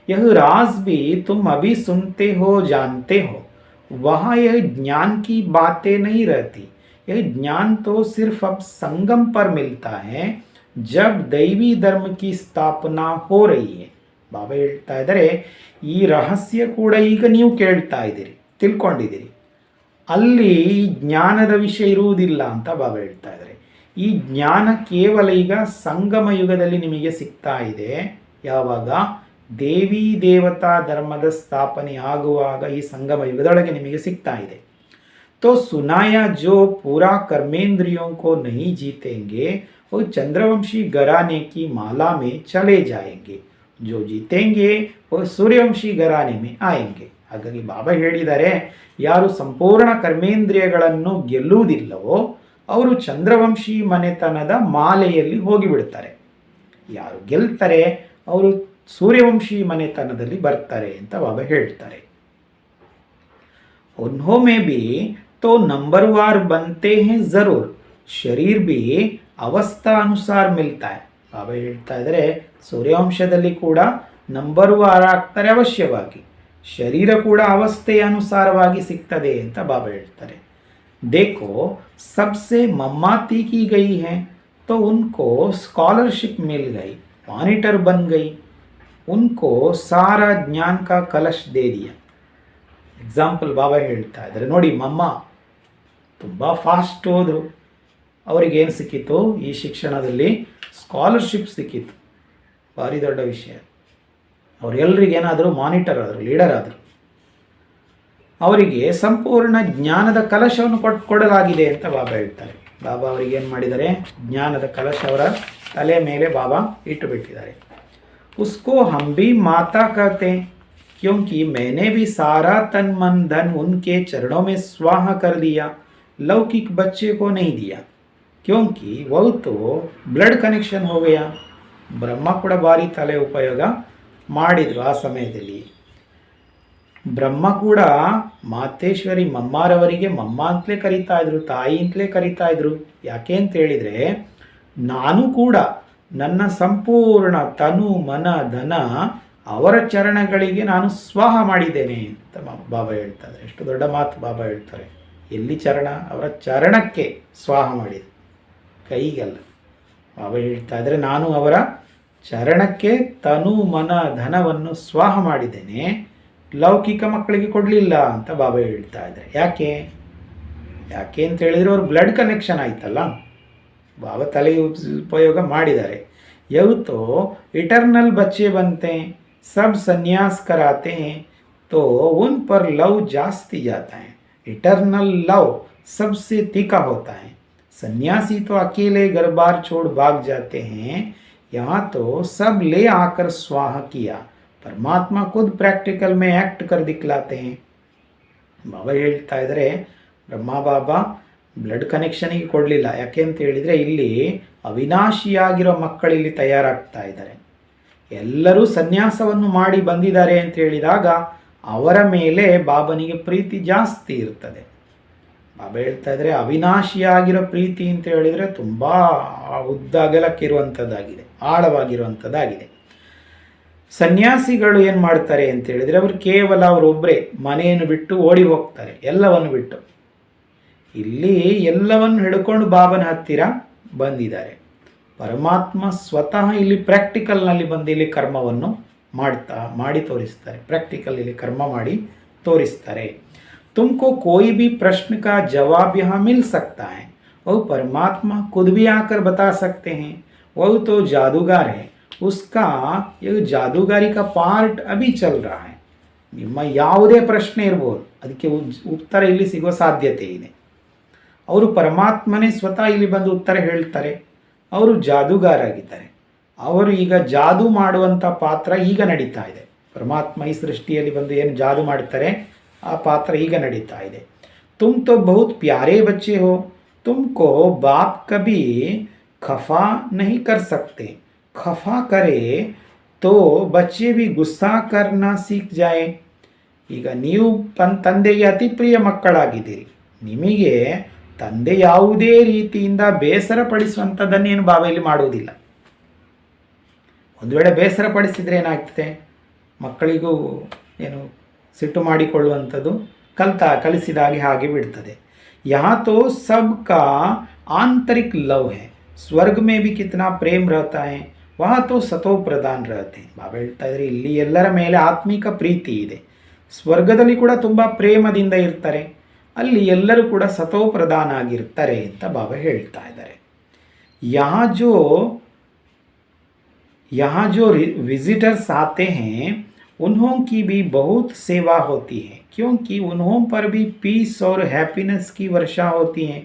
यह राज भी तुम अभी सुनते हो जानते हो, वहाँ यह ज्ञान की बातें नहीं रहती. यह ज्ञान तो सिर्फ अब संगम पर मिलता है, जब दैवी धर्म की स्थापना हो रही है. ಬಾಬಾ ಹೇಳ್ತಾ ಇದ್ದಾರೆ ಈ ರಹಸ್ಯ ಕೂಡ ಈಗ ನೀವು ಕೇಳ್ತಾ ಇದ್ದೀರಿ, ತಿಳ್ಕೊಂಡಿದ್ದೀರಿ. ಅಲ್ಲಿ ಜ್ಞಾನದ ವಿಷಯ ಇರುವುದಿಲ್ಲ ಅಂತ ಬಾಬಾ ಹೇಳ್ತಾ ಇದ್ದಾರೆ. ಈ ಜ್ಞಾನ ಕೇವಲ ಈಗ ಸಂಗಮ ಯುಗದಲ್ಲಿ ನಿಮಗೆ ಸಿಗ್ತಾ ಇದೆ. ಯಾವಾಗ ದೇವಿ ದೇವತಾ ಧರ್ಮದ ಸ್ಥಾಪನೆ ಆಗುವಾಗ ಈ ಸಂಗಮ ಯುಗದೊಳಗೆ ನಿಮಗೆ ಸಿಗ್ತಾ ಇದೆ. तो सुनाया जो पूरा कर्मेंद्रियों को नहीं जीतेंगे वो चंद्रवंशी घराने की माला में चले जाएंगे, जो जीतेंगे वो सूर्यವಂಶಿ घराने में आएंगे. ಹಾಗಾಗಿ ಬಾಬಾ ಹೇಳಿದ್ದಾರೆ, ಯಾರು ಸಂಪೂರ್ಣ ಕರ್ಮೇಂದ್ರಿಯಗಳನ್ನು ಗೆಲ್ಲುವುದಿಲ್ಲವೋ ಅವರು ಚಂದ್ರವಂಶಿ ಮನೆತನದ ಮಾಲೆಯಲ್ಲಿ ಹೋಗಿಬಿಡ್ತಾರೆ. ಯಾರು ಗೆಲ್ತಾರೆ ಅವರು ಸೂರ್ಯವಂಶಿ ಮನೆತನದಲ್ಲಿ ಬರ್ತಾರೆ ಅಂತ ಬಾಬಾ ಹೇಳ್ತಾರೆ. उन्होंने भी तो नंबरवार बनते हैं जरूर, शरीर भी ಅವಸ್ಥಾ ಅನುಸಾರ ಮಿಲ್ತಾ है. ಬಾಬಾ ಹೇಳ್ತಾ ಇದ್ದಾರೆ, ಸೂರ್ಯವಂಶದಲ್ಲಿ ಕೂಡ ನಂಬರ್ವಾರ್ ಆಗ್ತಾರೆ ಅವಶ್ಯವಾಗಿ, ಶರೀರ ಕೂಡ ಅವಸ್ಥೆಯ ಅನುಸಾರವಾಗಿ ಸಿಗ್ತದೆ ಅಂತ ಬಾಬಾ ಹೇಳ್ತಾರೆ. देखो सबसे मम्माती की गई है तो उनको स्कॉलरशिप मिल गई, मॉनिटर बन गई, उनको सारा ज्ञान का कलश दे दिया. ಎಕ್ಸಾಂಪಲ್ ಬಾಬಾ ಹೇಳ್ತಾ ಇದ್ದಾರೆ, ನೋಡಿ ಮಮ್ಮ ತುಂಬ ಫಾಸ್ಟ್ ಹೋದರು, ಅವರಿಗೇನು ಸಿಕ್ಕಿತು ಈ ಶಿಕ್ಷಣದಲ್ಲಿ ಸ್ಕಾಲರ್ಶಿಪ್ ಸಿಕ್ಕಿತು. ಭಾರಿ ದೊಡ್ಡ ವಿಷಯ. ಅವರೆಲ್ಲರಿಗೇನಾದರೂ ಮಾನಿಟರ್ ಆದರು, ಲೀಡರ್ ಆದರು. ಅವರಿಗೆ ಸಂಪೂರ್ಣ ಜ್ಞಾನದ ಕಲಶವನ್ನು ಕೊಡಲಾಗಿದೆ ಅಂತ ಬಾಬಾ ಹೇಳ್ತಾರೆ. ಬಾಬಾ ಅವರಿಗೇನು ಮಾಡಿದ್ದಾರೆ, ಜ್ಞಾನದ ಕಲಶ ಅವರ ತಲೆ ಮೇಲೆ ಬಾಬಾ ಇಟ್ಟು ಬಿಟ್ಟಿದ್ದಾರೆ. ಉಸ್ಕೋ ಹಮ್ ಭಿ ಮಾತಾ ಕಹತೆ क्योंकि मैंने भी सारा तन मन धन उनके चरणों में स्वाहा कर दिया, लौकिक बच्चे को नहीं दिया, क्योंकि वह तो ब्लड कनेक्शन हो गया. ಬ್ರಹ್ಮ ಕೂಡ ಭಾರಿ ತಲೆ ಉಪಯೋಗ ಮಾಡಿದ್ರು ಆ ಸಮಯದಲ್ಲಿ. ಬ್ರಹ್ಮ ಕೂಡ ಮಾತೇಶ್ವರಿ ಮಮ್ಮಾರವರಿಗೆ ಮಮ್ಮ ಅಂತಲೇ ಕರೀತಾ ಇದ್ರು, ತಾಯಿ ಅಂತಲೇ ಕರೀತಾ ಇದ್ರು. ಯಾಕೆ ಅಂತ ಹೇಳಿದರೆ, ನಾನು ಕೂಡ ನನ್ನ ಸಂಪೂರ್ಣ ತನು ಮನ ಧನ ಅವರ ಚರಣಗಳಿಗೆ ನಾನು ಸ್ವಾಹ ಮಾಡಿದ್ದೇನೆ ಅಂತ ಬಾಬಾ ಹೇಳ್ತಾರೆ. ಎಷ್ಟು ದೊಡ್ಡ ಮಾತು ಬಾಬಾ ಹೇಳ್ತಾರೆ. ಎಲ್ಲಿ ಚರಣ? ಅವರ ಚರಣಕ್ಕೆ ಸ್ವಾಹ ಮಾಡಿದೆ, ಕೈಗಲ್ಲ. ಬಾಬಾ ಹೇಳ್ತಾ ಇದ್ದಾರೆ, ನಾನು ಅವರ ಚರಣಕ್ಕೆ ತನು ಮನ ಧನವನ್ನು ಸ್ವಾಹ ಮಾಡಿದ್ದೇನೆ, ಲೌಕಿಕ ಮಕ್ಕಳಿಗೆ ಕೊಡಲಿಲ್ಲ ಅಂತ ಬಾಬಾ ಹೇಳ್ತಾ ಇದ್ದಾರೆ. ಯಾಕೆ ಅಂತ ಹೇಳಿದರೆ ಅವ್ರ ಬ್ಲಡ್ ಕನೆಕ್ಷನ್ ಆಯ್ತಲ್ಲ, ಬಾಬಾ ತಲೆ ಉಪಯೋಗ ಮಾಡಿದ್ದಾರೆ. ಯಾವತ್ತೋ इटर्नल बच्चे बनते हैं, सब संन्यास कराते हैं तो उन पर लव जास्ती जाता है. इटर्नल लव सबसे तीखा होता है. सन्यासी तो अकेले घर बार छोड़ भाग जाते हैं, यहाँ तो सब ले आकर स्वाहा किया. परमात्मा खुद प्रैक्टिकल में एक्ट कर दिखलाते हैं. ಬಾಬಾ ಹೇಳ್ತಾ ಇದ್ದಾರೆ, ಬ್ರಹ್ಮ ಬಾಬಾ ಬ್ಲಡ್ ಕನೆಕ್ಷನಿಗೆ ಕೊಡಲಿಲ್ಲ. ಯಾಕೆ ಅಂತ ಹೇಳಿದರೆ, ಇಲ್ಲಿ ಅವಿನಾಶಿಯಾಗಿರೋ ಮಕ್ಕಳಿಲ್ಲಿ ತಯಾರಾಗ್ತಾ ಇದ್ದಾರೆ. ಎಲ್ಲರೂ ಸನ್ಯಾಸವನ್ನು ಮಾಡಿ ಬಂದಿದ್ದಾರೆ ಅಂತ ಹೇಳಿದಾಗ ಅವರ ಮೇಲೆ ಬಾಬನಿಗೆ ಪ್ರೀತಿ ಜಾಸ್ತಿ ಇರ್ತದೆ. ಬಾಬಾ ಹೇಳ್ತಾ ಇದ್ದಾರೆ, ಅವಿನಾಶಿಯಾಗಿರೋ ಪ್ರೀತಿ ಅಂತ ಹೇಳಿದರೆ ತುಂಬ ಉದ್ದಗಲಕ್ಕಿರುವಂಥದ್ದಾಗಿದೆ, ಆಳವಾಗಿರುವಂಥದ್ದಾಗಿದೆ. ಸನ್ಯಾಸಿಗಳು ಏನು ಮಾಡ್ತಾರೆ ಅಂತ ಹೇಳಿದರೆ, ಅವರು ಕೇವಲ ಅವರೊಬ್ಬರೇ ಮನೆಯನ್ನು ಬಿಟ್ಟು ಓಡಿ ಹೋಗ್ತಾರೆ, ಎಲ್ಲವನ್ನು ಬಿಟ್ಟು. ಇಲ್ಲಿ ಎಲ್ಲವನ್ನು ಹಿಡ್ಕೊಂಡು ಬಾಬನ ಹತ್ತಿರ ಬಂದಿದ್ದಾರೆ. ಪರಮಾತ್ಮ ಸ್ವತಃ ಇಲ್ಲಿ ಪ್ರಾಕ್ಟಿಕಲ್ನಲ್ಲಿ ಬಂದು ಇಲ್ಲಿ ಕರ್ಮವನ್ನು ಮಾಡಿ ತೋರಿಸ್ತಾರೆ. ಪ್ರಾಕ್ಟಿಕಲ್ ಇಲ್ಲಿ ಕರ್ಮ ಮಾಡಿ ತೋರಿಸ್ತಾರೆ. तुमको कोई भी प्रश्न का जवाब यहाँ मिल सकता है, वो परमात्मा खुद भी आकर बता सकते हैं. वो तो जादूगर है, उसका ये जादूगारी का पार्ट अभी चल रहा है. ನಿಮ್ಮ ಯಾವುದೇ ಪ್ರಶ್ನೆ ಇರ್ಬೋದು, ಅದಕ್ಕೆ ಉತ್ತರ ಇಲ್ಲಿ ಸಿಗುವ ಸಾಧ್ಯತೆ ಇದೆ. ಅವರು ಪರಮಾತ್ಮನೇ ಸ್ವತಃ ಇಲ್ಲಿ ಬಂದು ಉತ್ತರ ಹೇಳ್ತಾರೆ. ಅವರು ಜಾದೂಗಾರಾಗಿದ್ದಾರೆ. ಅವರು ಈಗ ಜಾದೂ ಮಾಡುವಂಥ ಪಾತ್ರ ಈಗ ನಡೀತಾ ಇದೆ. ಪರಮಾತ್ಮ ಈ ಸೃಷ್ಟಿಯಲ್ಲಿ ಬಂದು ಏನು ಜಾದೂ ಮಾಡ್ತಾರೆ ಆ ಪಾತ್ರ ಈಗ ನಡೀತಾ ಇದೆ. ತುಮ್ ತೋ ಬಹುತ್ ಪ್ಯಾರೆ ಬಚ್ಚೆ ಹೋ, ತುಮಕೋ ಬಾಪ್ ಕಭಿ ಖಫಾ ನಹಿ ಕರ್ ಸಕ್ತೆ. ಖಫಾ ಕರೆ ತೋ ಬಚ್ಚೆ ಭಿ ಗುಸ್ಸಾ ಕರ್ನಾ ಸೀಖ್ ಜಾಯೆ. ಈಗ ನೀವು ತಂದೆಗೆ ಅತಿ ಪ್ರಿಯ ಮಕ್ಕಳಾಗಿದ್ದೀರಿ. ನಿಮಗೆ ತಂದೆ ಯಾವುದೇ ರೀತಿಯಿಂದ ಬೇಸರ ಪಡಿಸುವಂಥದ್ದನ್ನೇನು ಬಾಬಾ ಇಲ್ಲಿ ಮಾಡುವುದಿಲ್ಲ. ಒಂದು ವೇಳೆ ಬೇಸರ ಪಡಿಸಿದರೆ ಏನಾಗ್ತದೆ, ಮಕ್ಕಳಿಗೂ ಏನು ಸಿಟ್ಟು ಮಾಡಿಕೊಳ್ಳುವಂಥದ್ದು ಕಲಿಸಿದಾಗೆ ಹಾಗೆ ಬಿಡ್ತದೆ. यहाँ तो सबका आंतरिक लव है, स्वर्ग में भी कितना प्रेम रहता है, वहाँ तो सतो प्रधान रहते हैं. ಬಾಬಾ ಹೇಳ್ತಾ ಇದ್ದಾರೆ, ಇಲ್ಲಿ ಎಲ್ಲರ ಮೇಲೆ ಆತ್ಮಿಕ ಪ್ರೀತಿ ಇದೆ. ಸ್ವರ್ಗದಲ್ಲಿ ಕೂಡ ತುಂಬ ಪ್ರೇಮದಿಂದ ಇರ್ತಾರೆ, ಅಲ್ಲಿ ಎಲ್ಲರೂ ಕೂಡ ಸತೋ ಪ್ರಧಾನ ಆಗಿರ್ತಾರೆ ಅಂತ ಬಾಬಾ ಹೇಳ್ತಾ ಇದ್ದಾರೆ. यहाँ जो यहाँ जो विजिटर्स आते हैं उन्हों की भी बहुत सेवा होती है, क्योंकि उन्हों पर भी पीस और ಹ್ಯಾಪಿನೆಸ್ की ವರ್ಷಾ होती है.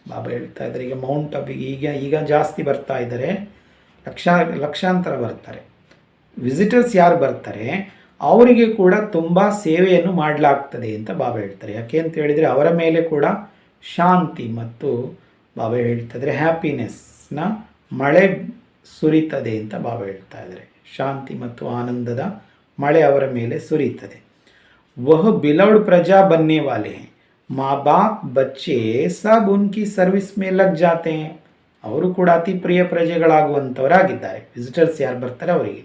ಬಾಬಾ ಹೇಳ್ತಾ ಇದ್ದಾರೆ, ಈಗ ಮೌಂಟ್ ಅಬ್ಬಿಗೆ ಈಗ ಜಾಸ್ತಿ ಬರ್ತಾ ಇದ್ದಾರೆ, ಲಕ್ಷಾಂತರ ಬರ್ತಾರೆ. ವಿಸಿಟರ್ಸ್ ಯಾರು ಬರ್ತಾರೆ ಅವರಿಗೆ ಕೂಡ ತುಂಬ ಸೇವೆಯನ್ನು ಮಾಡಲಾಗ್ತದೆ ಅಂತ ಬಾಬಾ ಹೇಳ್ತಾರೆ. ಯಾಕೆ ಅಂತ ಹೇಳಿದರೆ ಅವರ ಮೇಲೆ ಕೂಡ ಶಾಂತಿ ಮತ್ತು ಬಾಬಾ ಹೇಳ್ತಾ ಇದ್ದಾರೆ ಹ್ಯಾಪಿನೆಸ್ನ ಮಳೆ ಸುರಿತದೆ ಅಂತ ಬಾಬಾ ಹೇಳ್ತಾ ಇದ್ದಾರೆ. ಶಾಂತಿ ಮತ್ತು ಆನಂದದ ಮಳೆ ಅವರ ಮೇಲೆ ಸುರಿಯುತ್ತದೆ. वह बिलव्ड प्रजा बनने वाले हैं. माँ बाप बच्चे सब उनकी सर्विस में लग जाते हैं. ಅವರು ಕೂಡ ಅತಿ ಪ್ರಿಯ ಪ್ರಜೆಗಳಾಗುವಂಥವರಾಗಿದ್ದಾರೆ. ವಿಸಿಟರ್ಸ್ ಯಾರು ಬರ್ತಾರೆ ಅವರಿಗೆ.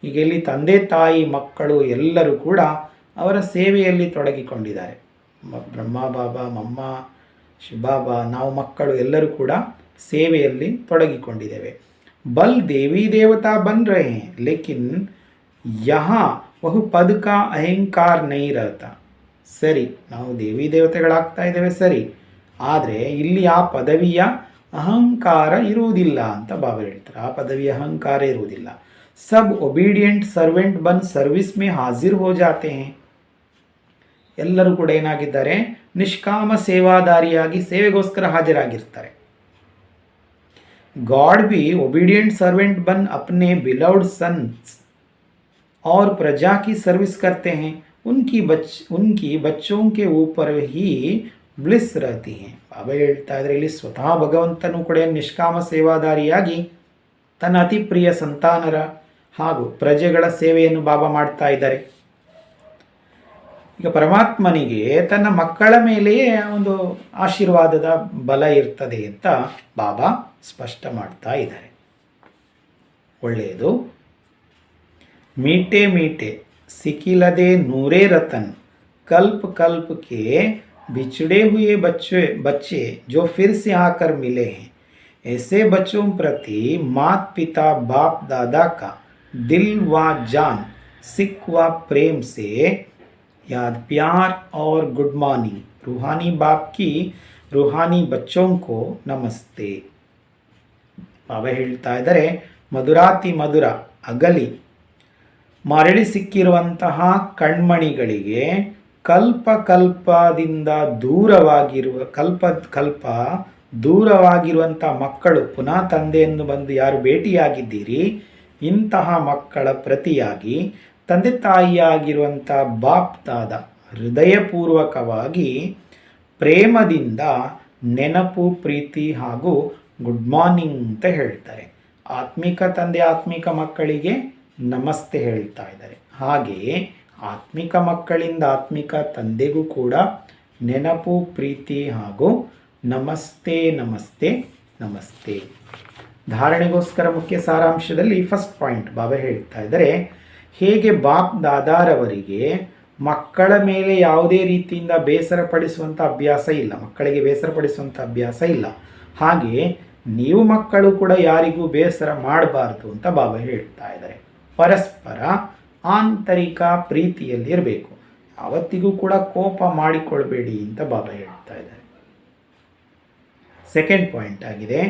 ಈಗ ಇಲ್ಲಿ ತಂದೆ ತಾಯಿ ಮಕ್ಕಳು ಎಲ್ಲರೂ ಕೂಡ ಅವರ ಸೇವೆಯಲ್ಲಿ ತೊಡಗಿಕೊಂಡಿದ್ದಾರೆ. ಬ್ರಹ್ಮ ಬಾಬಾ, ಮಮ್ಮ, ಶಿವಬಾಬಾ, ನಾವು ಮಕ್ಕಳು ಎಲ್ಲರೂ ಕೂಡ ಸೇವೆಯಲ್ಲಿ ತೊಡಗಿಕೊಂಡಿದ್ದೇವೆ. ಬಲ್ ದೇವಿ ದೇವತಾ ಬನ್ ರಹೆ हैं, लेकिन यहाँ वह पद का अहंकार नहीं रहता. ಸರಿ, ನಾವು ದೇವಿ ದೇವತೆಗಳಾಗ್ತಾ ಇದ್ದೇವೆ ಸರಿ, ಆದರೆ ಇಲ್ಲಿ ಆ ಪದವಿಯ ಅಹಂಕಾರ ಇರುವುದಿಲ್ಲ ಅಂತ ಬಾಬಾ ಹೇಳ್ತಾರೆ. ಆ ಪದವಿಯ ಅಹಂಕಾರ ಇರುವುದಿಲ್ಲ. ಸಬ್ ಒಬೀಡಿಯಂಟ್ ಸರ್ವೆಂಟ್ ಬನ್ ಸರ್ವಿಸ್ ಮೇ ಹಾಜಿರ್ ಹೋ ಜಾತೆ ಹೇ. ಎಲ್ಲರೂ ಕೂಡ ಏನಾಗಿದ್ದಾರೆ, ನಿಷ್ಕಾಮ ಸೇವಾದಾರಿಯಾಗಿ ಸೇವೆಗೋಸ್ಕರ ಹಾಜರಾಗಿರ್ತಾರೆ. गॉड भी ओबीडियंट सर्वेंट बन अपने बिलव्ड सन्स और प्रजा की सर्विस करते हैं. उनकी बच्चों के ऊपर ही ब्लिस रहती हैं. ಬಾಬಾ ಹೇಳ್ತಾ ಇದ್ದಾರೆ ಇಲ್ಲಿ ಸ್ವತಃ ಭಗವಂತನು ಕೂಡ ನಿಷ್ಕಾಮ ಸೇವಾದಾರಿಯಾಗಿ ತನ್ನ ಅತಿ ಪ್ರಿಯ ಸಂತಾನರ ಹಾಗೂ ಪ್ರಜೆಗಳ ಸೇವೆಯನ್ನು ಬಾಬಾ ಮಾಡ್ತಾ ಇದ್ದಾರೆ. ಈಗ ಪರಮಾತ್ಮನಿಗೆ ತನ್ನ ಮಕ್ಕಳ ಮೇಲೆಯೇ ಒಂದು ಆಶೀರ್ವಾದದ ಬಲ ಇರ್ತದೆ ಅಂತ ಬಾಬಾ ಸ್ಪಷ್ಟ ಮಾಡ್ತಾ ಇದ್ದಾರೆ. ಒಳ್ಳೆಯದು. ಮೀಟೆ ಮೀಟೆ ಸಿಕ್ಕಿಲದೆ ನೂರೇ ರತನ್ कल्प कल्प के बिछड़े हुए बच्चे जो फिर से आकर मिले हैं. ऐसे बच्चों प्रति माता पिता बाप दादा का दिल व जान सिख व प्रेम से याद, प्यार और गुड मॉर्निंग. रूहानी बाप की रूहानी बच्चों को नमस्ते. ಬಾಬಾ ಹೇಳ್ತಾ ಇದ್ದಾರೆ, ಮಧುರಾತಿ ಮಧುರ ಅಗಲಿ ಮರಳಿ ಸಿಕ್ಕಿರುವಂತಹ ಕಣ್ಮಣಿಗಳಿಗೆ ಕಲ್ಪದಿಂದ ದೂರವಾಗಿರುವಂಥ ಮಕ್ಕಳು ಪುನಃ ತಂದೆಯನ್ನು ಬಂದು ಯಾರು ಭೇಟಿಯಾಗಿದ್ದೀರಿ, ಇಂತಹ ಮಕ್ಕಳ ಪ್ರತಿಯಾಗಿ ತಂದೆ ತಾಯಿಯಾಗಿರುವಂಥ ಬಾಪ್ ದಾದ ಹೃದಯಪೂರ್ವಕವಾಗಿ ಪ್ರೇಮದಿಂದ ನೆನಪು, ಪ್ರೀತಿ ಹಾಗೂ ಗುಡ್ ಮಾರ್ನಿಂಗ್ ಅಂತ ಹೇಳ್ತಾರೆ. ಆತ್ಮಿಕ ತಂದೆ ಆತ್ಮಿಕ ಮಕ್ಕಳಿಗೆ ನಮಸ್ತೆ ಹೇಳ್ತಾ ಇದ್ದಾರೆ. ಹಾಗೆಯೇ ಆತ್ಮಿಕ ಮಕ್ಕಳಿಂದ ಆತ್ಮಿಕ ತಂದೆಗೂ ಕೂಡ ನೆನಪು, ಪ್ರೀತಿ ಹಾಗೂ ನಮಸ್ತೆ ನಮಸ್ತೆ ನಮಸ್ತೆ. ಧಾರಣೆಗೋಸ್ಕರ ಮುಖ್ಯ ಸಾರಾಂಶದಲ್ಲಿ ಫಸ್ಟ್ ಪಾಯಿಂಟ್ ಬಾಬಾ ಹೇಳ್ತಾ ಇದ್ದಾರೆ, ಹೇಗೆ ಬಾಪ್ ದಾದಾರವರಿಗೆ ಮಕ್ಕಳ ಮೇಲೆ ಯಾವುದೇ ರೀತಿಯಿಂದ ಬೇಸರಪಡಿಸುವಂಥ ಅಭ್ಯಾಸ ಇಲ್ಲ, ಮಕ್ಕಳಿಗೆ ಬೇಸರಪಡಿಸುವಂಥ ಅಭ್ಯಾಸ ಇಲ್ಲ, ಹಾಗೆಯೇ ನೀವು ಮಕ್ಕಳು ಕೂಡ ಯಾರಿಗೂ ಬೇಸರ ಮಾಡಬಾರ್ದು ಅಂತ ಬಾಬಾ ಹೇಳ್ತಾ ಇದ್ದಾರೆ. ಪರಸ್ಪರ ಆಂತರಿಕ ಪ್ರೀತಿಯಲ್ಲಿರಬೇಕು, ಯಾವತ್ತಿಗೂ ಕೂಡ ಕೋಪ ಮಾಡಿಕೊಳ್ಬೇಡಿ ಅಂತ ಬಾಬಾ ಹೇಳ್ತಾ ಇದ್ದಾರೆ. ಸೆಕೆಂಡ್ ಪಾಯಿಂಟ್ ಆಗಿದೆ,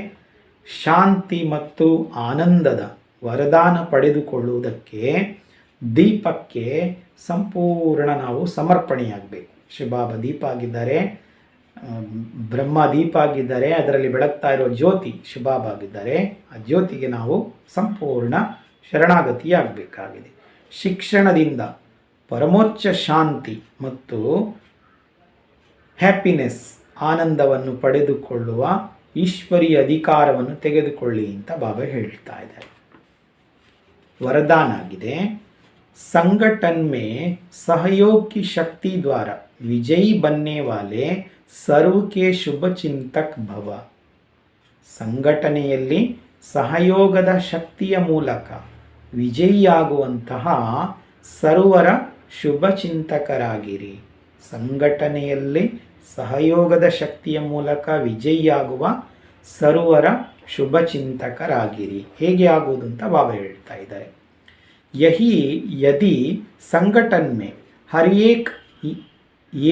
ಶಾಂತಿ ಮತ್ತು ಆನಂದದ ವರದಾನ ಪಡೆದುಕೊಳ್ಳುವುದಕ್ಕೆ ದೀಪಕ್ಕೆ ಸಂಪೂರ್ಣ ನಾವು ಸಮರ್ಪಣೆಯಾಗಬೇಕು. ಶಿವಬಾಬಾ ದೀಪ ಆಗಿದ್ದಾರೆ, ಬ್ರಹ್ಮ ದೀಪ ಆಗಿದ್ದಾರೆ, ಅದರಲ್ಲಿ ಬೆಳಗ್ತಾ ಇರೋ ಜ್ಯೋತಿ ಶಿವಬಾಬಾ ಆಗಿದ್ದಾರೆ. ಆ ಜ್ಯೋತಿಗೆ ನಾವು ಸಂಪೂರ್ಣ ಶರಣಾಗತಿಯಾಗಬೇಕಾಗಿದೆ. ಶಿಕ್ಷಣದಿಂದ ಪರಮೋಚ್ಚ ಶಾಂತಿ ಮತ್ತು ಹ್ಯಾಪಿನೆಸ್ ಆನಂದವನ್ನು ಪಡೆದುಕೊಳ್ಳುವ ಈಶ್ವರೀಯ ಅಧಿಕಾರವನ್ನು ತೆಗೆದುಕೊಳ್ಳಿ ಅಂತ ಬಾಬಾ ಹೇಳ್ತಾ ಇದ್ದಾರೆ. वरदान आಗಿದೆ. संगठन में सहयोग की शक्ति द्वारा विजयी बनने वाले सर्व के शुभ चिंतक भव. ಸಂಘಟನೆಯಲ್ಲಿ ಸಹಯೋಗದ ಶಕ್ತಿಯ ಮೂಲಕ ವಿಜಯಿಯಾಗುವಂತಹ ಸರ್ವರ ಶುಭ ಚಿಂತಕರಾಗಿರಿ. ಸಂಘಟನೆಯಲ್ಲಿ ಸಹಯೋಗದ ಶಕ್ತಿಯ ಮೂಲಕ ವಿಜಯಿಯಾಗುವ ಸರ್ವರ ಶುಭ ಚಿಂತಕರಾಗಿರಿ. ಹೇಗೆ ಆಗುವುದು ಅಂತ ಬಾಬಾ ಹೇಳ್ತಾ ಇದ್ದಾರೆ. यही यदि संगठन में हर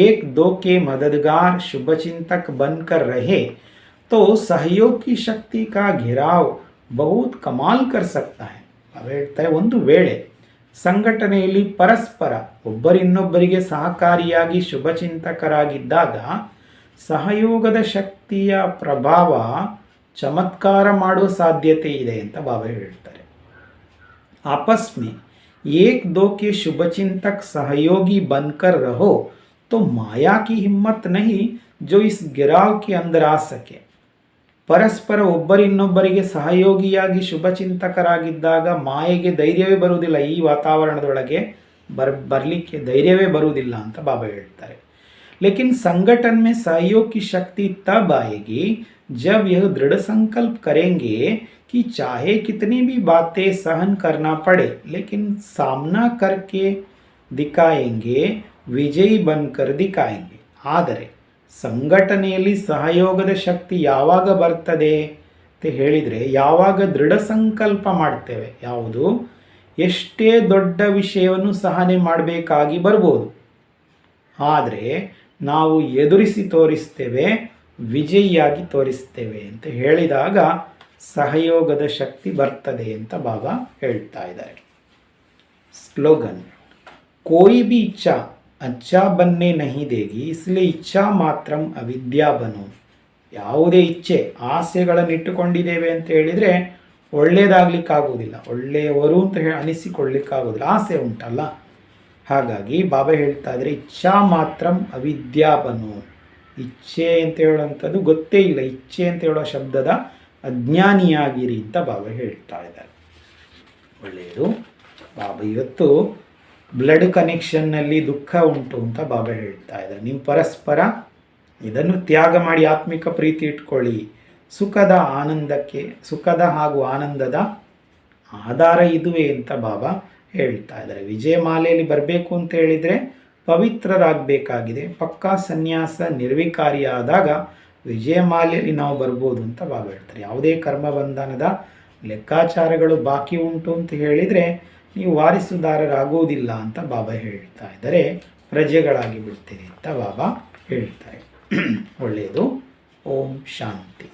एक दो के मददगार शुभचिंतक बनकर रहे तो सहयोग की शक्ति का घेराव बहुत ಕಮಾಲ್ कर सकता है. ಅವರು ಹೇಳ್ತಾರೆ, ಒಂದು ವೇಳೆ ಸಂಘಟನೆಯಲ್ಲಿ ಪರಸ್ಪರ ಒಬ್ಬರಿನ್ನೊಬ್ಬರಿಗೆ ಸಹಕಾರಿಯಾಗಿ ಶುಭಚಿಂತಕರಾಗಿದ್ದಾಗ ಸಹಯೋಗದ ಶಕ್ತಿಯ ಪ್ರಭಾವ ಚಮತ್ಕಾರ ಮಾಡುವ ಸಾಧ್ಯತೆ ಇದೆ ಅಂತ ಬಾಬಾ ಹೇಳ್ತಾರೆ. आपस में एक दो के शुभचिंतक सहयोगी बनकर रहो तो माया की हिम्मत नहीं जो इस गिराव के अंदर आ सके. ಪರಸ್ಪರ ಒಬ್ಬರಿನ್ನೊಬ್ಬರಿಗೆ ಸಹಯೋಗಿಯಾಗಿ ಶುಭಚಿಂತಕರಾಗಿದ್ದಾಗ ಮಾಯೆಗೆ ಧೈರ್ಯವೇ ಬರುವುದಿಲ್ಲ, ಈ ವಾತಾವರಣದೊಳಗೆ ಬರಲಿಕ್ಕೆ ಧೈರ್ಯವೇ ಬರುವುದಿಲ್ಲ ಅಂತ ಬಾಬಾ ಹೇಳ್ತಾರೆ. ಲೇಕಿನ್ ಸಂಗಠन में सहयोग की शक्ति तब आएगी जब यह दृढ़ संकल्प करेंगे कि चाहे कितनी भी बातें सहन करना पड़े लेकिन सामना करके दिखाएंगे, विजयी बनकर दिखाएंगे. ಆದರೆ ಸಂಘಟನೆಯಲ್ಲಿ ಸಹಯೋಗದ ಶಕ್ತಿ ಯಾವಾಗ ಬರ್ತದೆ ಅಂತ ಹೇಳಿದರೆ, ಯಾವಾಗ ದೃಢ ಸಂಕಲ್ಪ ಮಾಡ್ತೇವೆ. ಯಾವುದು? ಎಷ್ಟೇ ದೊಡ್ಡ ವಿಷಯವನ್ನು ಸಹನೆ ಮಾಡಬೇಕಾಗಿ ಬರ್ಬೋದು, ಆದರೆ ನಾವು ಎದುರಿಸಿ ತೋರಿಸ್ತೇವೆ, ವಿಜಯಿಯಾಗಿ ತೋರಿಸ್ತೇವೆ ಅಂತ ಹೇಳಿದಾಗ ಸಹಯೋಗದ ಶಕ್ತಿ ಬರ್ತದೆ ಅಂತ ಬಾಬಾ ಹೇಳ್ತಾ ಇದ್ದಾರೆ. ಸ್ಲೋಗನ್, ಕೋಯಿ ಬಿ ಇಚ್ಛಾ अच्छा बनने नहीं देगी, इसलिए ಇಚ್ಛಾ ಮಾತ್ರಂ ಅವಿದ್ಯಾ ಬನು. ಯಾವುದೇ ಇಚ್ಛೆ ಆಸೆಗಳನ್ನು ಇಟ್ಟುಕೊಂಡಿದ್ದೇವೆ ಅಂತ ಹೇಳಿದರೆ ಒಳ್ಳೆಯದಾಗಲಿಕ್ಕಾಗೋದಿಲ್ಲ, ಒಳ್ಳೆಯವರು ಅಂತ ಅನಿಸಿಕೊಳ್ಳಿಕ್ಕಾಗೋದಿಲ್ಲ, ಆಸೆ ಉಂಟಲ್ಲ. ಹಾಗಾಗಿ ಬಾಬಾ ಹೇಳ್ತಾ ಇದ್ದಾರೆ, ಇಚ್ಛಾ ಮಾತ್ರಂ ಅವಿದ್ಯಾ ಬನು. ಇಚ್ಛೆ ಅಂತ ಹೇಳುವಂಥದ್ದು ಗೊತ್ತೇ ಇಲ್ಲ, ಇಚ್ಛೆ ಅಂತ ಹೇಳೋ ಶಬ್ದದ ಅಜ್ಞಾನಿಯಾಗಿರಿ ಅಂತ ಬಾಬಾ ಹೇಳ್ತಾ ಇದ್ದಾರೆ. ಒಳ್ಳೆಯದು. ಬಾಬಾ ಇವತ್ತು ಬ್ಲಡ್ ಕನೆಕ್ಷನ್ನಲ್ಲಿ ದುಃಖ ಉಂಟು ಅಂತ ಬಾಬಾ ಹೇಳ್ತಾ ಇದ್ದಾರೆ. ನೀವು ಪರಸ್ಪರ ಇದನ್ನು ತ್ಯಾಗ ಮಾಡಿ ಆತ್ಮಿಕ ಪ್ರೀತಿ ಇಟ್ಕೊಳ್ಳಿ. ಸುಖದ ಹಾಗೂ ಆನಂದದ ಆಧಾರ ಇದುವೇ ಅಂತ ಬಾಬಾ ಹೇಳ್ತಾ ಇದ್ದಾರೆ. ವಿಜಯಮಾಲೆಯಲ್ಲಿ ಬರಬೇಕು ಅಂತ ಹೇಳಿದರೆ ಪವಿತ್ರರಾಗಬೇಕಾಗಿದೆ. ಪಕ್ಕಾ ಸನ್ಯಾಸ ನಿರ್ವಿಕಾರಿಯಾದಾಗ ವಿಜಯಮಾಲೆಯಲ್ಲಿ ನಾವು ಬರ್ಬೋದು ಅಂತ ಬಾಬಾ ಹೇಳ್ತಾರೆ. ಯಾವುದೇ ಕರ್ಮಬಂಧನದ ಲೆಕ್ಕಾಚಾರಗಳು ಬಾಕಿ ಉಂಟು ಅಂತ ಹೇಳಿದರೆ ನೀವು ವಾರಿಸುದಾರರಾಗುವುದಿಲ್ಲ ಅಂತ ಬಾಬಾ ಹೇಳ್ತಾ ಇದ್ದಾರೆ. ಪ್ರಜೆಗಳಾಗಿ ಬಿಡ್ತೀರಿ ಅಂತ ಬಾಬಾ ಹೇಳ್ತಾರೆ. ಒಳ್ಳೆಯದು. ಓಂ ಶಾಂತಿ.